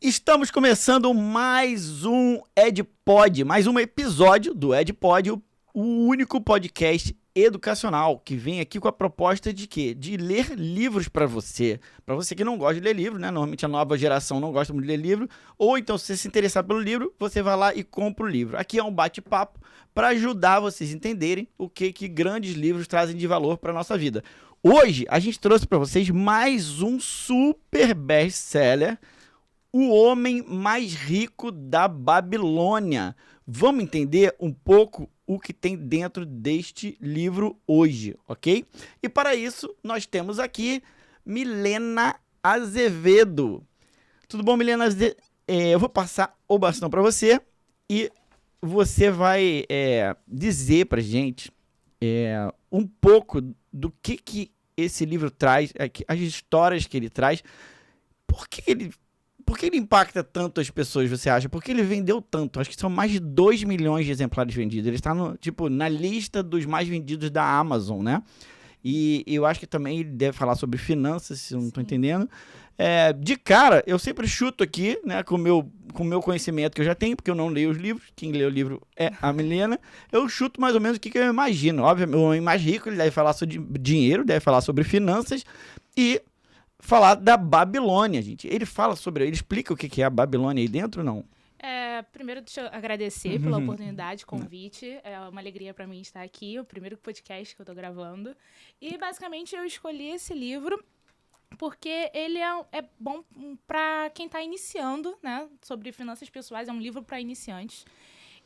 Estamos começando mais um EdPod, mais um episódio do EdPod, o único podcast educacional que vem aqui com a proposta de quê? De ler livros para você. Para você que não gosta de ler livro, né? Normalmente a nova geração não gosta muito de ler livro. Ou então, se você se interessar pelo livro, você vai lá e compra o livro. Aqui é um bate-papo para ajudar vocês a entenderem o que grandes livros trazem de valor para a nossa vida. Hoje, a gente trouxe para vocês mais um super best-seller, O Homem Mais Rico da Babilônia. Vamos entender um pouco o que tem dentro deste livro hoje, ok? E para isso, nós temos aqui Milena Azevedo. Tudo bom, Milena? Eu vou passar o bastão para você e você vai dizer para a gente um pouco do que esse livro traz, as histórias que ele traz. Por que ele impacta tanto as pessoas, você acha? Porque ele vendeu tanto. Acho que são mais de 2 milhões de exemplares vendidos. Ele está na lista dos mais vendidos da Amazon, né? E eu acho que também ele deve falar sobre finanças, se eu não estou entendendo. De cara, eu sempre chuto aqui, né, com o meu conhecimento que eu já tenho, porque eu não leio os livros. Quem lê o livro é a Milena. Eu chuto mais ou menos o que eu imagino. Obviamente, o homem mais rico, ele deve falar sobre dinheiro, deve falar sobre finanças e falar da Babilônia, gente. Ele explica o que é a Babilônia aí dentro ou não? Primeiro, deixa eu agradecer pela oportunidade, convite. É uma alegria para mim estar aqui, o primeiro podcast que eu tô gravando. E, basicamente, eu escolhi esse livro porque ele é bom para quem tá iniciando, né? Sobre finanças pessoais, é um livro para iniciantes.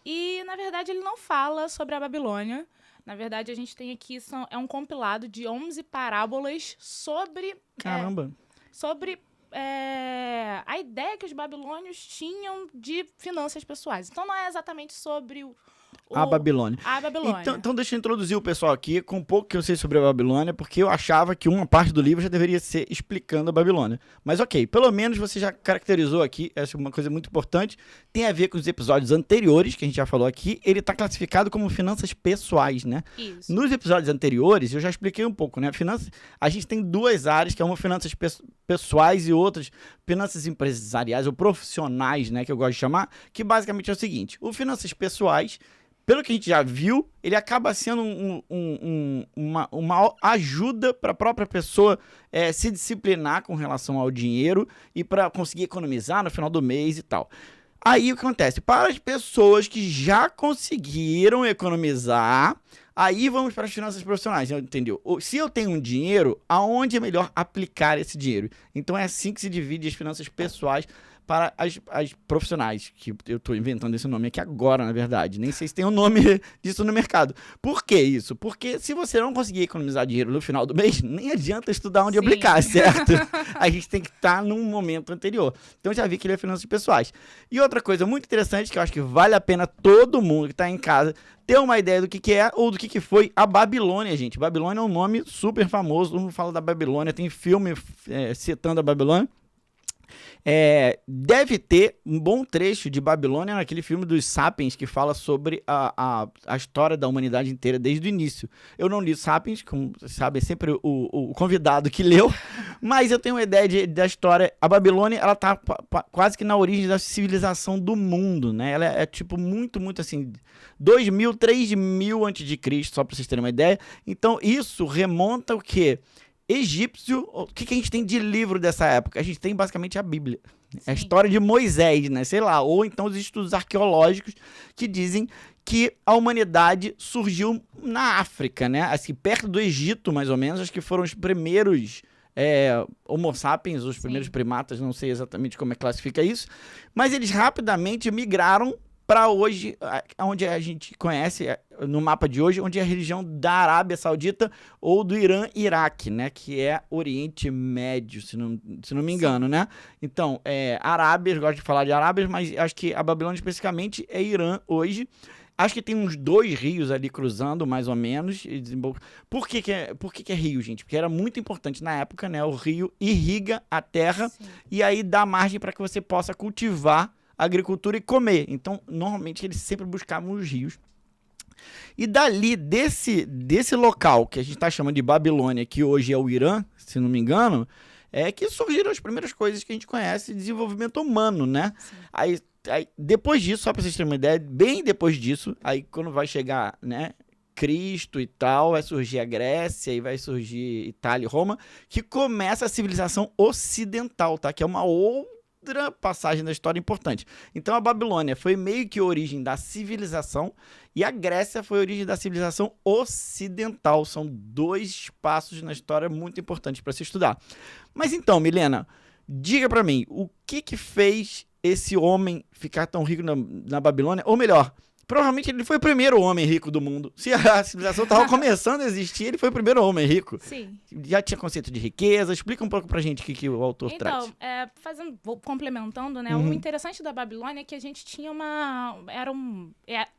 E, na verdade, ele não fala sobre a Babilônia. Na verdade, a gente tem aqui, é um compilado de 11 parábolas sobre... Caramba! Sobre a ideia que os babilônios tinham de finanças pessoais. Então, não é exatamente sobre a Babilônia. A Babilônia. Então, deixa eu introduzir o pessoal aqui com um pouco que eu sei sobre a Babilônia, porque eu achava que uma parte do livro já deveria ser explicando a Babilônia. Mas ok, pelo menos você já caracterizou aqui, essa é uma coisa muito importante, tem a ver com os episódios anteriores, que a gente já falou aqui, ele está classificado como finanças pessoais, né? Isso. Nos episódios anteriores, eu já expliquei um pouco, né? A gente tem duas áreas, que é uma finanças pessoais e outras finanças empresariais ou profissionais, né, que eu gosto de chamar, que basicamente é o seguinte: o finanças pessoais, pelo que a gente já viu, ele acaba sendo uma ajuda para a própria pessoa se disciplinar com relação ao dinheiro e para conseguir economizar no final do mês e tal. Aí o que acontece? Para as pessoas que já conseguiram economizar, aí vamos para as finanças profissionais, entendeu? Se eu tenho um dinheiro, aonde é melhor aplicar esse dinheiro? Então é assim que se divide as finanças pessoais para as profissionais, que eu estou inventando esse nome aqui agora, na verdade. Nem sei se tem um nome disso no mercado. Por que isso? Porque se você não conseguir economizar dinheiro no final do mês, nem adianta estudar onde aplicar, certo? A gente tem que estar num momento anterior. Então, já vi que ele é finanças pessoais. E outra coisa muito interessante, que eu acho que vale a pena todo mundo que está em casa ter uma ideia do que é ou do que foi a Babilônia, gente. Babilônia é um nome super famoso, todo mundo fala da Babilônia, tem filme citando a Babilônia. Deve ter um bom trecho de Babilônia naquele filme dos Sapiens, que fala sobre a história da humanidade inteira desde o início. Eu não li Sapiens, como você sabe, é sempre o convidado que leu, mas eu tenho uma ideia da história. A Babilônia, ela tá quase que na origem da civilização do mundo, né? Ela é tipo muito assim, 2.000, 3.000 a.C., só para vocês terem uma ideia. Então isso remonta o quê? Egípcio. O que a gente tem de livro dessa época? A gente tem basicamente a Bíblia. Sim. É a história de Moisés, né? Sei lá. Ou então os estudos arqueológicos que dizem que a humanidade surgiu na África, né? Assim, perto do Egito, mais ou menos. Acho que foram os primeiros Homo sapiens, os primeiros primatas. Não sei exatamente como classifica isso. Mas eles rapidamente migraram para hoje, onde a gente conhece, no mapa de hoje, onde é a religião da Arábia Saudita ou do Irã e Iraque, né? Que é Oriente Médio, se não me engano, né? Então, Arábias, gosto de falar de Arábias, mas acho que a Babilônia especificamente é Irã hoje. Acho que tem uns 2 rios ali cruzando, mais ou menos. Por que é rio, gente? Porque era muito importante na época, né? O rio irriga a terra. Sim. E aí dá margem para que você possa cultivar agricultura e comer. Então, normalmente, eles sempre buscavam os rios. E dali, desse local que a gente está chamando de Babilônia, que hoje é o Irã, se não me engano, é que surgiram as primeiras coisas que a gente conhece de desenvolvimento humano, né? Sim. Aí, depois disso, só pra vocês terem uma ideia, bem depois disso, aí quando vai chegar, né, Cristo e tal, vai surgir a Grécia, e vai surgir Itália e Roma, que começa a civilização ocidental, tá? Que é uma outra passagem da história importante. Então a Babilônia foi meio que a origem da civilização e a Grécia foi a origem da civilização ocidental. São dois espaços na história muito importantes para se estudar. Mas então, Milena, diga para mim, o que fez esse homem ficar tão rico na Babilônia? Ou melhor, provavelmente ele foi o primeiro homem rico do mundo. Se a civilização estava começando a existir, ele foi o primeiro homem rico. Sim. Já tinha conceito de riqueza. Explica um pouco pra gente o que o autor traz. Então, complementando, né? O interessante da Babilônia é que a gente tinha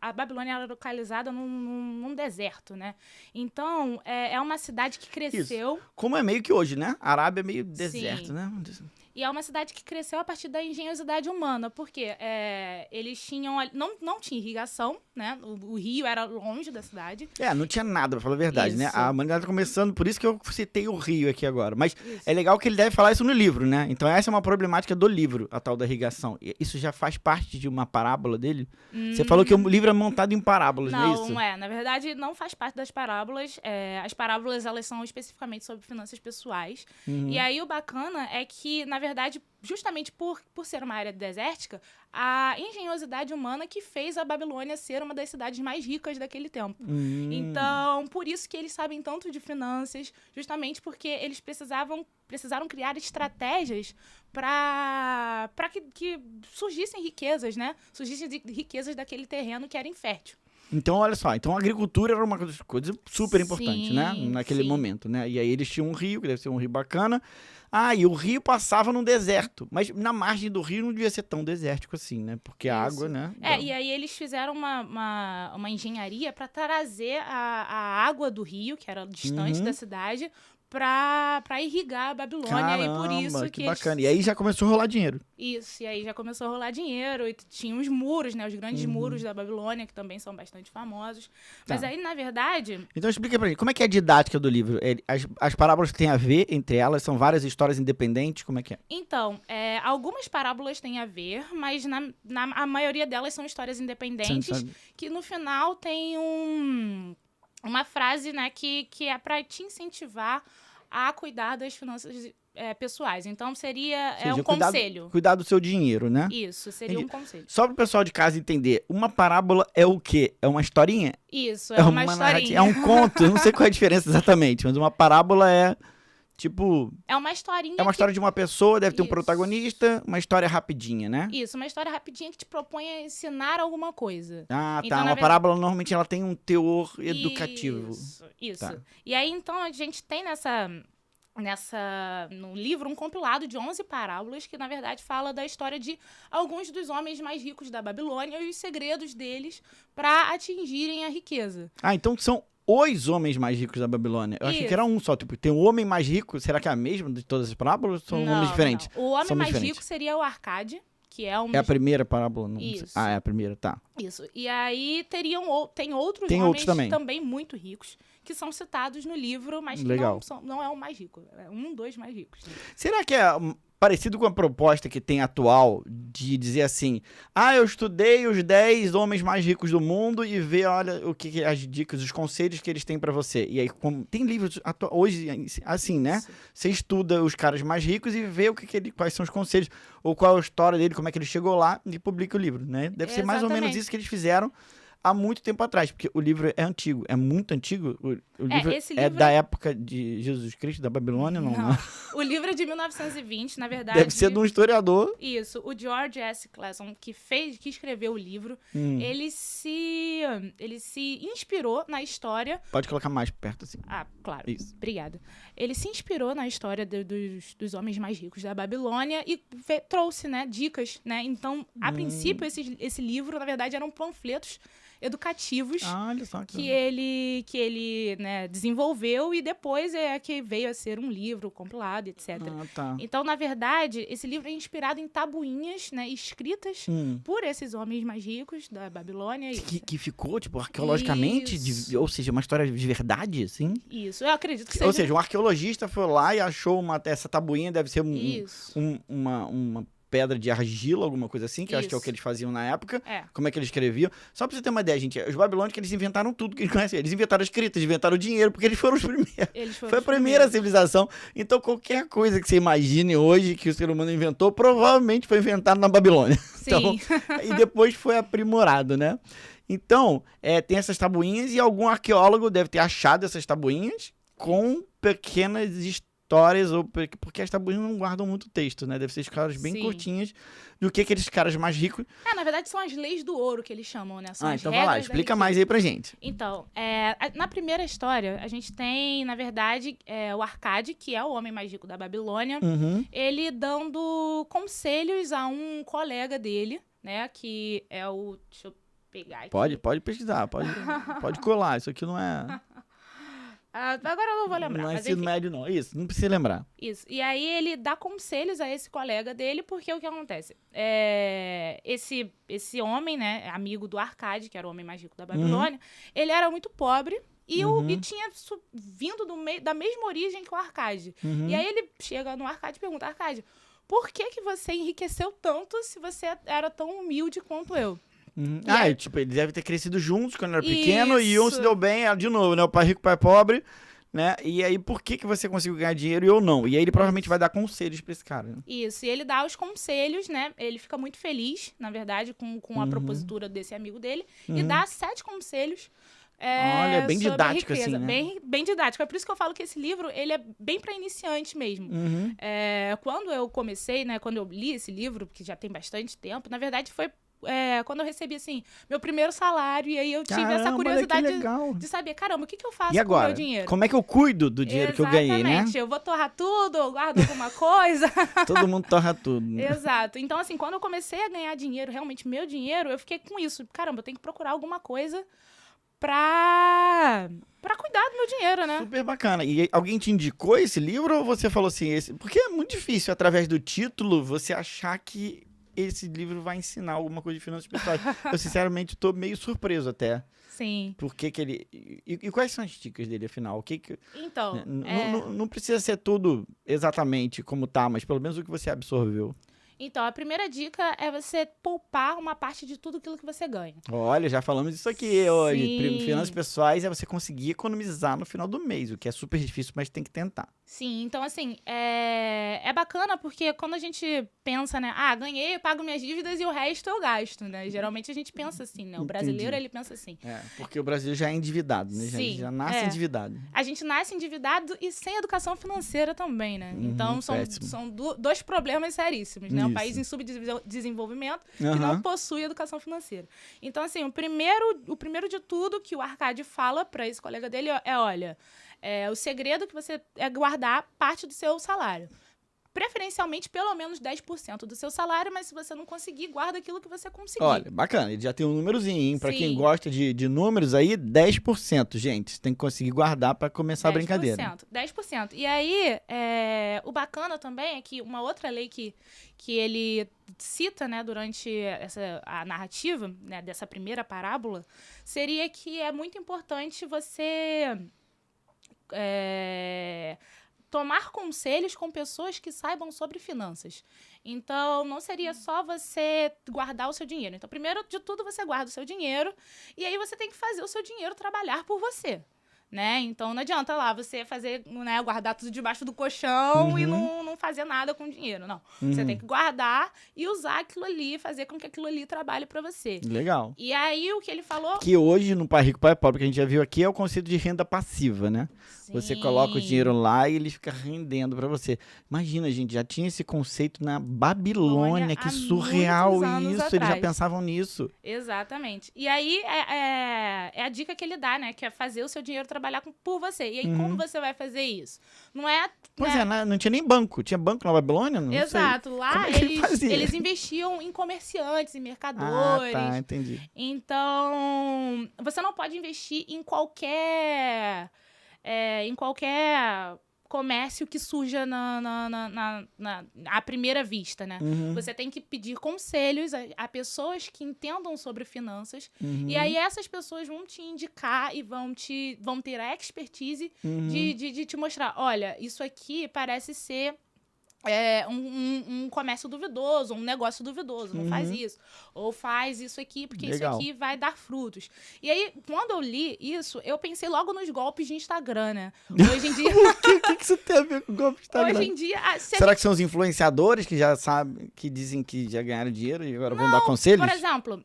a Babilônia era localizada num deserto, né? Então, é uma cidade que cresceu... Isso. Como é meio que hoje, né? A Arábia é meio deserto, Sim. né? E é uma cidade que cresceu a partir da engenhosidade humana, porque eles tinham... Não tinha irrigação, né? O rio era longe da cidade. Não tinha nada, pra falar a verdade, né? A humanidade tá começando, por isso que eu citei o rio aqui agora. Mas é legal que ele deve falar isso no livro, né? Então essa é uma problemática do livro, a tal da irrigação. Isso já faz parte de uma parábola dele? Você falou que o livro é montado em parábolas, não é isso? Não é. Na verdade, não faz parte das parábolas. As parábolas, elas são especificamente sobre finanças pessoais. E aí, o bacana é que, na verdade, justamente por ser uma área desértica, a engenhosidade humana que fez a Babilônia ser uma das cidades mais ricas daquele tempo. Então, por isso que eles sabem tanto de finanças, justamente porque eles precisaram criar estratégias para que surgissem riquezas, né? Surgissem riquezas daquele terreno que era infértil. Então, olha só, a agricultura era uma coisa super importante, né? Naquele momento, né? E aí eles tinham um rio, que deve ser um rio bacana. E o rio passava num deserto. Mas na margem do rio não devia ser tão desértico assim, né? Porque a água, né? E aí eles fizeram uma engenharia para trazer a água do rio, que era distante da cidade, para irrigar a Babilônia. Caramba, e por isso que bacana. E aí já começou a rolar dinheiro. Isso, e aí já começou a rolar dinheiro. E tinha os muros, né? Os grandes muros da Babilônia, que também são bastante famosos. Mas aí, na verdade... Então explica pra gente, como é que é a didática do livro? As parábolas têm a ver entre elas? São várias histórias independentes? Como é que é? Então, algumas parábolas têm a ver, mas a maioria delas são histórias independentes, que no final tem uma frase, né, que é para te incentivar a cuidar das finanças pessoais. Então, seria um conselho. Cuidar do seu dinheiro, né? Isso, seria um conselho. Só para o pessoal de casa entender, uma parábola é o quê? É uma historinha? Isso, é uma historinha. É um conto, eu não sei qual é a diferença exatamente, mas uma parábola é... Tipo... É uma historinha. É uma história de uma pessoa, deve ter um protagonista, uma história rapidinha, né? Isso, uma história rapidinha que te propõe a ensinar alguma coisa. Então, uma parábola, normalmente, ela tem um teor educativo. Isso. Tá. E aí, então, a gente tem no livro um compilado de 11 parábolas que, na verdade, fala da história de alguns dos homens mais ricos da Babilônia e os segredos deles para atingirem a riqueza. Então são os homens mais ricos da Babilônia. Eu achei que era um só. Tipo, tem um homem mais rico. Será que é a mesma de todas as parábolas? Ou são homens diferentes? Não. O homem mais rico seria o Arcade, que é É a primeira parábola? Não Isso. Sei. É a primeira, tá. Isso. E aí tem outros homens também muito ricos que são citados no livro, mas que não é o mais rico. É dos mais ricos. Né? Será que é parecido com a proposta que tem atual de dizer assim, eu estudei os 10 homens mais ricos do mundo e ver, olha, o que as dicas, os conselhos que eles têm pra você. E aí, tem livros hoje assim, né? Isso. Você estuda os caras mais ricos e vê quais são os conselhos, ou qual é a história dele, como é que ele chegou lá e publica o livro, né? Deve ser mais ou menos isso que eles fizeram há muito tempo atrás, porque o livro é antigo, é muito antigo. O livro é da época de Jesus Cristo, da Babilônia, não. O livro é de 1920, na verdade. Deve ser de um historiador. Isso. O George S. Clason, que escreveu o livro, ele se inspirou na história... Pode colocar mais perto, assim. Claro. Isso. Obrigada. Ele se inspirou na história dos homens mais ricos da Babilônia e trouxe, né, dicas, né? Então, a princípio, esse livro, na verdade, eram panfletos educativos Olha só que ele né, desenvolveu e depois é que veio a ser um livro compilado, etc. Tá. Então, na verdade, esse livro é inspirado em tabuinhas, né, escritas por esses homens mais ricos da Babilônia. Que ficou, tipo, arqueologicamente, ou seja, uma história de verdade, assim? Isso, eu acredito que seja. Ou seja, um arqueologista foi lá e achou essa tabuinha, deve ser uma pedra de argila, alguma coisa assim, que eu acho que é o que eles faziam na época. Como é que eles escreviam. Só pra você ter uma ideia, gente, os babilônicos, eles inventaram tudo que eles conhecem. Eles inventaram a escrita, eles inventaram o dinheiro, porque eles foram os primeiros. Foi a primeira civilização. Então, qualquer coisa que você imagine hoje que o ser humano inventou, provavelmente foi inventado na Babilônia. Sim. Então, e depois foi aprimorado, né? Então, tem essas tabuinhas e algum arqueólogo deve ter achado essas tabuinhas com pequenas histórias, porque as tabuinhas não guardam muito texto, né? Deve ser histórias bem curtinhas do que aqueles caras mais ricos. Na verdade, são as leis do ouro que eles chamam, né? São as então vai lá, explica mais aí pra gente. Então, na primeira história, a gente tem, na verdade, o Arcade, que é o homem mais rico da Babilônia, ele dando conselhos a um colega dele, né? Que é o... Deixa eu pegar aqui. Pode pesquisar, pode colar, isso aqui não é... Agora eu não vou lembrar. Não é ensino médio, não. Isso, não precisa lembrar. Isso. E aí ele dá conselhos a esse colega dele, porque o que acontece? Esse homem, né, amigo do Arcade, que era o homem mais rico da Babilônia, ele era muito pobre e tinha vindo da mesma origem que o Arcade. E aí ele chega no Arcade e pergunta, Arcade, por que você enriqueceu tanto se você era tão humilde quanto eu? Tipo, eles devem ter crescido juntos quando era pequeno e um se deu bem, de novo, né? O pai rico, o pai pobre, né? E aí, por que você conseguiu ganhar dinheiro e eu não? E aí ele provavelmente vai dar conselhos pra esse cara, né? Isso, e ele dá os conselhos, né? Ele fica muito feliz, na verdade, com a propositura desse amigo dele e dá 7 conselhos. Olha, é bem didático assim, né? Bem didático. É por isso que eu falo que esse livro, ele é bem para iniciante mesmo. Quando eu comecei, né? Quando eu li esse livro, que já tem bastante tempo, na verdade foi quando eu recebi, assim, meu primeiro salário, e aí eu tive essa curiosidade de saber, caramba, o que eu faço com o meu dinheiro? Como é que eu cuido do dinheiro que eu ganhei, né? Eu vou torrar tudo, eu guardo alguma coisa? Todo mundo torra tudo. Né? Exato. Então, assim, quando eu comecei a ganhar dinheiro, realmente meu dinheiro, eu fiquei com isso. Caramba, eu tenho que procurar alguma coisa pra cuidar do meu dinheiro, né? Super bacana. E alguém te indicou esse livro ou você falou assim, porque é muito difícil, através do título, você achar que esse livro vai ensinar alguma coisa de finanças pessoais. Eu, sinceramente, tô meio surpreso até. Sim. Por que ele... E quais são as dicas dele, afinal? Então... Não precisa ser tudo exatamente como tá, mas pelo menos o que você absorveu. Então, a primeira dica é você poupar uma parte de tudo aquilo que você ganha. Olha, já falamos disso aqui hoje. Finanças pessoais é você conseguir economizar no final do mês, o que é super difícil, mas tem que tentar. Sim, então assim, é bacana porque quando a gente pensa, né, ganhei, eu pago minhas dívidas e o resto eu gasto, né? Geralmente a gente pensa assim, né? O brasileiro, ele pensa assim. Porque o Brasil já é endividado, né? Sim, já nasce endividado. A gente nasce endividado e sem educação financeira também, né? Então são dois problemas seríssimos, né? Um país em subdesenvolvimento que não possui educação financeira. Então, assim, o primeiro de tudo que o Arcade fala para esse colega dele olha, o segredo que você é guardar parte do seu salário. Preferencialmente, pelo menos 10% do seu salário, mas se você não conseguir, guarda aquilo que você conseguir. Olha, bacana, ele já tem um númerozinho, hein? Pra quem gosta de números aí, 10%, gente. Você tem que conseguir guardar pra começar a brincadeira. 10%. E aí, o bacana também é que uma outra lei que ele cita, né, durante a narrativa, né, dessa primeira parábola, seria que é muito importante você... tomar conselhos com pessoas que saibam sobre finanças. Então, não seria só você guardar o seu dinheiro. Então, primeiro de tudo, você guarda o seu dinheiro e aí você tem que fazer o seu dinheiro trabalhar por você. Né? Então, não adianta lá você fazer, né, guardar tudo debaixo do colchão e não fazer nada com o dinheiro, não. Você tem que guardar e usar aquilo ali, fazer com que aquilo ali trabalhe para você. Legal. E aí, o que ele falou... Que hoje, no Pai Rico, Pai Pobre, que a gente já viu aqui, é o conceito de renda passiva, né? Sim. Você coloca o dinheiro lá e ele fica rendendo para você. Imagina, gente, já tinha esse conceito na Babilônia, que surreal isso, eles já pensavam nisso. Exatamente. E aí, é a dica que ele dá, né? Que é fazer o seu dinheiro trabalhar trabalhar por você. E aí, como você vai fazer isso? Não é... Pois é, não tinha nem banco. Tinha banco na Babilônia? Não Exato. sei. Lá, eles investiam em comerciantes, em mercadores. Ah, tá, entendi. Então, você não pode investir em qualquer comércio que surja à primeira vista, né? Você tem que pedir conselhos a pessoas que entendam sobre finanças. E aí essas pessoas vão te indicar e vão ter a expertise de te mostrar, olha, isso aqui parece ser um comércio duvidoso, um negócio duvidoso, não faz isso. Ou faz isso aqui, porque Legal. isso aqui vai dar frutos. E aí, quando eu li isso, eu pensei logo nos golpes de Instagram, né? Hoje em dia... O que isso tem a ver com golpe de Instagram? Hoje em dia... Será que são os influenciadores que já sabem, que dizem que já ganharam dinheiro e agora vão dar conselhos? Por exemplo,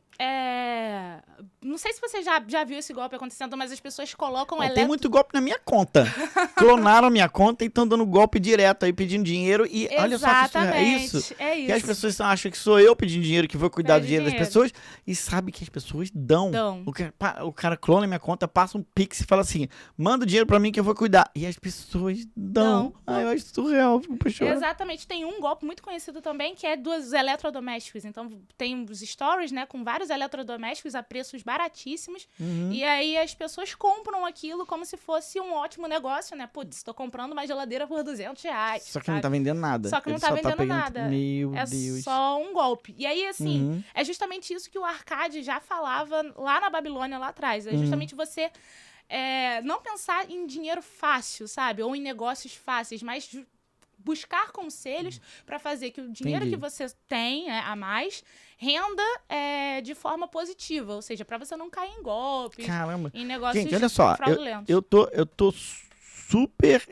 não sei se você já viu esse golpe acontecendo, mas as pessoas colocam... Tem muito golpe na minha conta. Clonaram minha conta e estão dando golpe direto aí, pedindo dinheiro. E olha só que é isso. É isso. E as pessoas acham que sou eu pedindo dinheiro, que vou cuidar do dinheiro das pessoas. E sabe que as pessoas dão. O cara clona minha conta, passa um pix e fala assim, manda o dinheiro pra mim que eu vou cuidar. E as pessoas dão. Eu acho surreal. Exatamente. Tem um golpe muito conhecido também, que é dos eletrodomésticos. Então, tem os stories, né, com vários eletrodomésticos a preços baratíssimos. E aí as pessoas compram aquilo como se fosse um ótimo negócio, né? Putz, tô comprando uma geladeira por R$200. Só que não tá vendendo nada. Só que não tá vendendo nada. Meu Deus. É só um golpe. E aí, assim, é justamente isso que o Arcade já falava lá na Babilônia, lá atrás. É justamente você não pensar em dinheiro fácil, sabe? Ou em negócios fáceis, mas buscar conselhos para fazer que o dinheiro que você tem a mais renda de forma positiva. Ou seja, para você não cair em golpes, em negócios Gente, olha só, fraudulentos. Eu tô super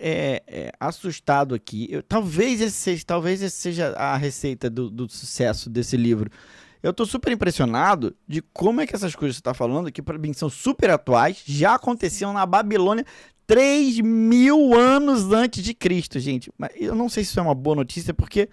assustado aqui. Talvez esse seja a receita do sucesso desse livro. Eu tô super impressionado de como é que essas coisas que você tá falando, que para mim são super atuais, já aconteciam na Babilônia 3.000 anos antes de Cristo, gente. Mas eu não sei se isso é uma boa notícia, porque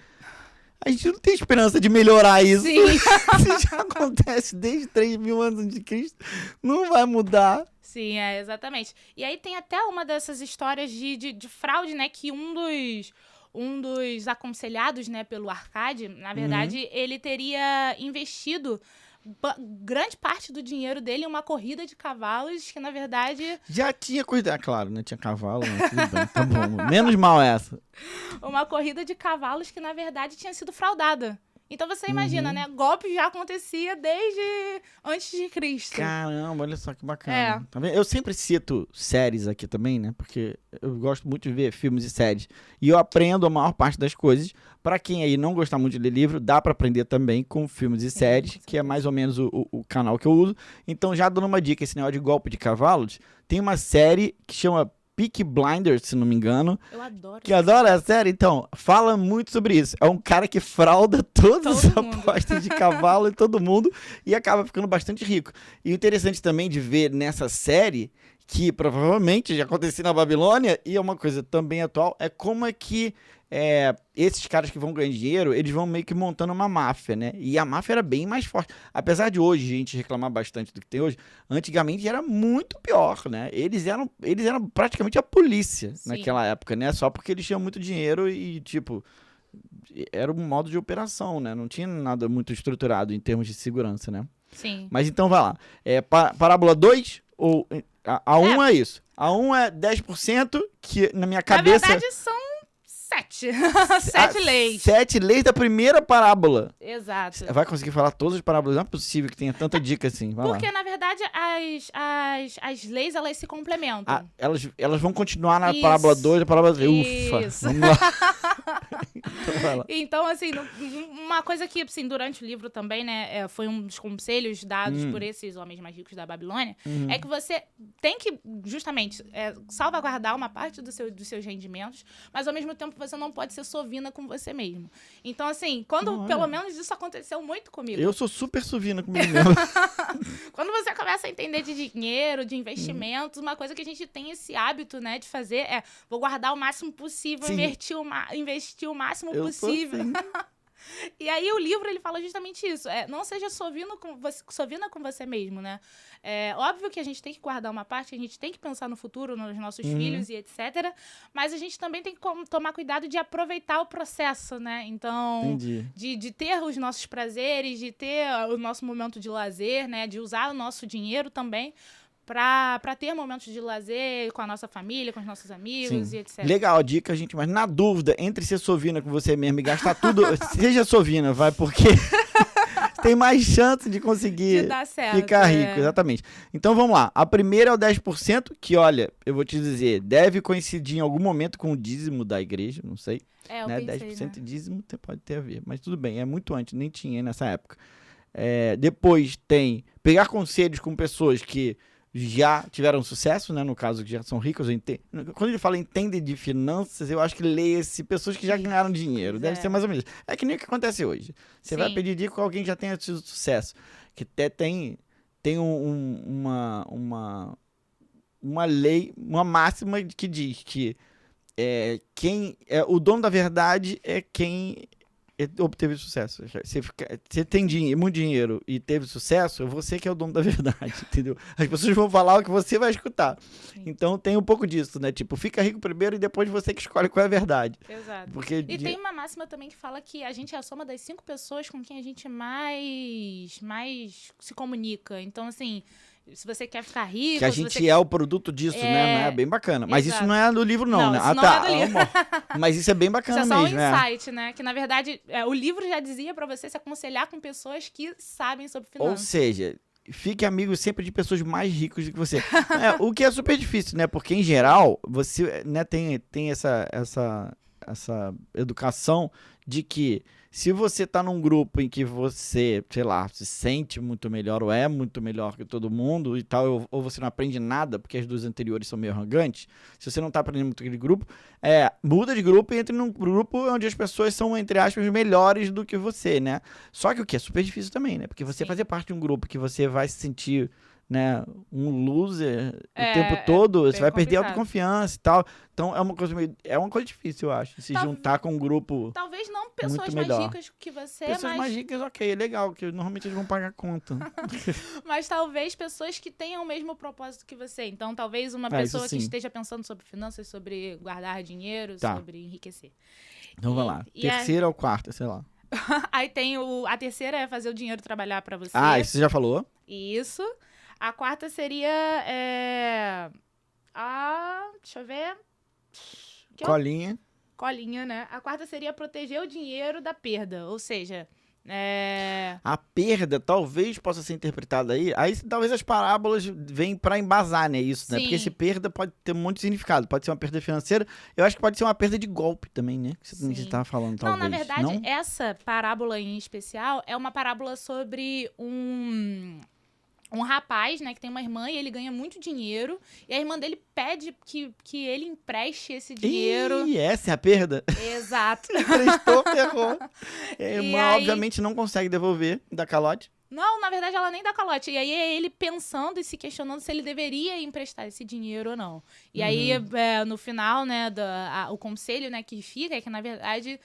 a gente não tem esperança de melhorar isso. Sim. Se já acontece desde 3.000 anos antes de Cristo, não vai mudar. Sim, exatamente. E aí tem até uma dessas histórias de fraude, né, que um dos aconselhados, né, pelo Arcade, na verdade, ele teria investido grande parte do dinheiro dele em uma corrida de cavalos que, na verdade... Já tinha corrida, claro, né? Tinha cavalo, né? Tudo bem, tá bom. Menos mal essa. Uma corrida de cavalos que, na verdade, tinha sido fraudada. Então você imagina, né? Golpe já acontecia desde antes de Cristo. Caramba, olha só que bacana. Tá vendo? Eu sempre cito séries aqui também, né? Porque eu gosto muito de ver filmes e séries. E eu aprendo a maior parte das coisas. Pra quem aí não gostar muito de ler livro, dá pra aprender também com filmes e séries, que é mais ou menos o canal que eu uso. Então, já dando uma dica, esse negócio de golpe de cavalos, tem uma série que chama Peaky Blinders, se não me engano. Eu adoro. Que adora a série? Então, fala muito sobre isso. É um cara que frauda todas as apostas de cavalo e todo mundo e acaba ficando bastante rico. E o interessante também de ver nessa série, que provavelmente já aconteceu na Babilônia e é uma coisa também atual, é como é que esses caras que vão ganhar dinheiro, eles vão meio que montando uma máfia, né? E a máfia era bem mais forte. Apesar de hoje a gente reclamar bastante do que tem hoje, antigamente era muito pior, né? Eles eram praticamente a polícia naquela época, né? Só porque eles tinham muito dinheiro e, tipo, era um modo de operação, né? Não tinha nada muito estruturado em termos de segurança, né? Sim. Mas então vai lá. Parábola 2, ou a 1 é isso. A 1 é 10%, que na minha cabeça... Na verdade, são 7. 7 leis. 7 leis da primeira parábola. Exato. Vai conseguir falar todas as parábolas? Não é possível que tenha tanta dica assim. Vai Porque, lá. na verdade, as leis, elas se complementam. Elas vão continuar na parábola 2 e parábola 3. Ufa, vamos lá. Então, vai lá. Então, assim, uma coisa que, assim, durante o livro também, né, foi um dos conselhos dados por esses homens mais ricos da Babilônia, é que você tem que, justamente, salvaguardar uma parte dos seus rendimentos, mas, ao mesmo tempo, você não pode ser sovina com você mesmo. Então, assim, pelo menos isso aconteceu muito comigo. Eu sou super sovina comigo mesmo. Quando você começa a entender de dinheiro, de investimentos, uma coisa que a gente tem esse hábito, né, de fazer vou guardar o máximo possível, investir o máximo possível. E aí o livro, ele fala justamente isso. Não seja sovina com você mesmo, né? É óbvio que a gente tem que guardar uma parte, a gente tem que pensar no futuro, nos nossos filhos e etc. Mas a gente também tem que tomar cuidado de aproveitar o processo, né? Então, de ter os nossos prazeres, de ter o nosso momento de lazer, né? De usar o nosso dinheiro também pra ter momentos de lazer com a nossa família, com os nossos amigos e etc. Legal, dica, gente, mas na dúvida, entre ser sovina com você mesmo e gastar tudo, seja sovina, vai, porque tem mais chance de conseguir de dar certo, ficar rico, exatamente. Então vamos lá, a primeira é o 10%, que olha, eu vou te dizer, deve coincidir em algum momento com o dízimo da igreja, não sei, né? Pensei, 10% né? de dízimo pode ter a ver, mas tudo bem, é muito antes, nem tinha nessa época. Depois tem pegar conselhos com pessoas que já tiveram sucesso, né? No caso, que já são ricos. Quando ele fala entende de finanças, eu acho que leia-se pessoas que já ganharam dinheiro. Deve ser mais ou menos. É que nem o que acontece hoje. Você vai pedir dica com alguém que já tenha tido sucesso. Que até tem uma lei, uma máxima que diz que o dono da verdade é quem obteve sucesso. Você tem muito dinheiro e teve sucesso, você que é o dono da verdade, entendeu? As pessoas vão falar o que você vai escutar. Sim. Então tem um pouco disso, né? Tipo, fica rico primeiro e depois você que escolhe qual é a verdade. Exato. Tem uma máxima também que fala que a gente é a soma das 5 pessoas com quem a gente mais se comunica. Então, assim, se você quer ficar rico... Que a gente é o produto disso, né? É bem bacana. Mas Exato. Isso não é do livro, não, né? Isso não é do livro. Mas isso é bem bacana mesmo. Isso é só um insight, né? Que, na verdade, o livro já dizia pra você se aconselhar com pessoas que sabem sobre finanças. Ou seja, fique amigo sempre de pessoas mais ricas do que você. O que é super difícil, né? Porque, em geral, você, né, tem essa educação de que se você tá num grupo em que você, sei lá, se sente muito melhor ou é muito melhor que todo mundo e tal, ou você não aprende nada, porque as duas anteriores são meio arrogantes, se você não tá aprendendo muito aquele grupo, muda de grupo e entre num grupo onde as pessoas são, entre aspas, melhores do que você, né? Só que o que é super difícil também, né? Porque você fazer parte de um grupo que você vai se sentir, né, um loser o tempo todo, você vai perder a autoconfiança e tal. Então é uma coisa difícil, eu acho, se juntar com um grupo. Talvez não pessoas mais ricas que você, pessoas mais ricas, ok, é legal, que normalmente eles vão pagar conta. Mas talvez pessoas que tenham o mesmo propósito que você. Então, talvez uma pessoa que esteja pensando sobre finanças, sobre guardar dinheiro, sobre enriquecer. Então vai lá. Terceira ou quarta, sei lá. Aí tem a terceira é fazer o dinheiro trabalhar pra você. Isso você já falou? Isso. A quarta seria deixa eu ver. Colinha. Colinha, né? A quarta seria proteger o dinheiro da perda. Ou seja, a perda talvez possa ser interpretada aí talvez as parábolas venham pra embasar, né? Isso, né? Porque esse perda pode ter um monte de significado. Pode ser uma perda financeira. Eu acho que pode ser uma perda de golpe também, né? Que você estava falando, talvez. Não, na verdade, essa parábola em especial é uma parábola sobre um rapaz, né, que tem uma irmã e ele ganha muito dinheiro. E a irmã dele pede que ele empreste esse dinheiro. E essa é a perda? Exato. Emprestou, ferrou. E a irmã, obviamente, não consegue devolver, dá calote. Não, na verdade, ela nem dá calote. E aí é ele pensando e se questionando se ele deveria emprestar esse dinheiro ou não. E aí, no final, né, o conselho, né, que fica é que, na verdade...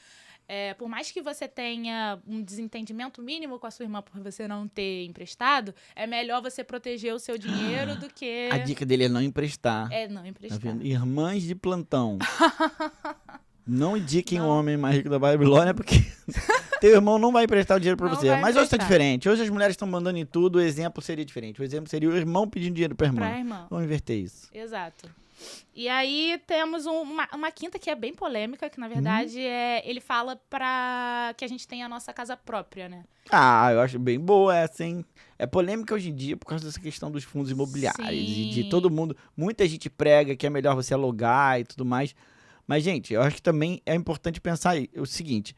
por mais que você tenha um desentendimento mínimo com a sua irmã por você não ter emprestado, é melhor você proteger o seu dinheiro do que... A dica dele é não emprestar. Não emprestar. Tá vendo? Irmãs de plantão. Não indiquem o homem mais rico da Babilônia, porque teu irmão não vai emprestar o dinheiro pra você. Mas hoje tá diferente. Hoje as mulheres estão mandando em tudo, o exemplo seria diferente. O exemplo seria o irmão pedindo dinheiro pra irmã. Vamos inverter isso. Exato. E aí temos uma quinta que é bem polêmica, que na verdade ele fala pra que a gente tenha a nossa casa própria, né? Eu acho bem boa essa, hein? É polêmica hoje em dia por causa dessa questão dos fundos imobiliários. E de todo mundo. Muita gente prega que é melhor você alugar e tudo mais. Mas, gente, eu acho que também é importante pensar o seguinte.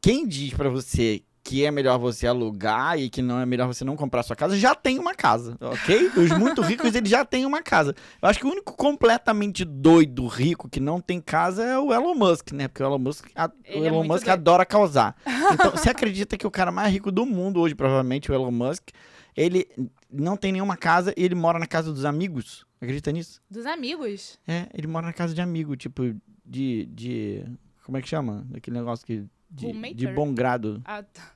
Quem diz pra você que é melhor você alugar e que não é melhor você não comprar sua casa, já tem uma casa, ok? Os muito ricos, eles já têm uma casa. Eu acho que o único completamente doido rico que não tem casa é o Elon Musk, né? Porque o Elon Musk adora causar. Então, você acredita que o cara mais rico do mundo hoje, provavelmente, o Elon Musk, ele não tem nenhuma casa e ele mora na casa dos amigos? Acredita nisso? Dos amigos? Ele mora na casa de amigo, tipo, como é que chama? Aquele negócio que de bom grado. Ah, tá.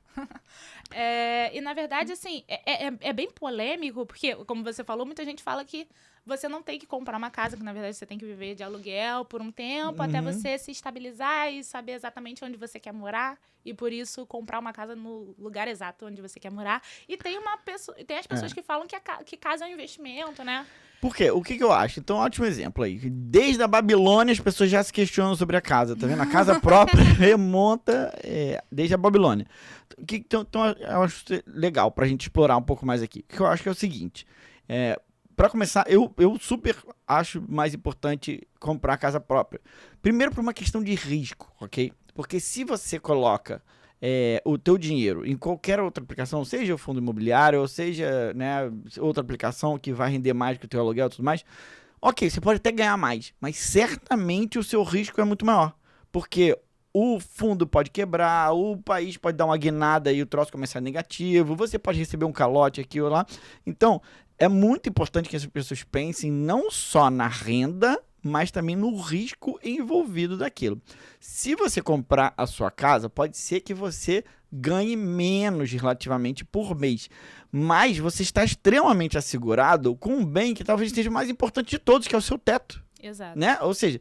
E na verdade, assim, é bem polêmico, porque, como você falou, muita gente fala que você não tem que comprar uma casa, que na verdade você tem que viver de aluguel por um tempo, até você se estabilizar e saber exatamente onde você quer morar, e por isso comprar uma casa no lugar exato onde você quer morar. E tem as pessoas que falam que casa é um investimento, né? Por quê? O que eu acho? Então, ótimo exemplo aí. Desde a Babilônia, as pessoas já se questionam sobre a casa, tá vendo? A casa própria remonta desde a Babilônia. Então, eu acho legal pra gente explorar um pouco mais aqui. O que eu acho que é o seguinte. Pra começar, eu super acho mais importante comprar casa própria. Primeiro por uma questão de risco, ok? Porque se você coloca o teu dinheiro em qualquer outra aplicação, seja o fundo imobiliário, ou seja, né, outra aplicação que vai render mais que o teu aluguel e tudo mais, ok, você pode até ganhar mais, mas certamente o seu risco é muito maior. Porque o fundo pode quebrar, o país pode dar uma guinada e o troço começar negativo, você pode receber um calote aqui ou lá. Então, é muito importante que as pessoas pensem não só na renda, mas também no risco envolvido daquilo. Se você comprar a sua casa, pode ser que você ganhe menos relativamente por mês, mas você está extremamente assegurado com um bem que talvez seja o mais importante de todos, que é o seu teto. Exato. Né? Ou seja,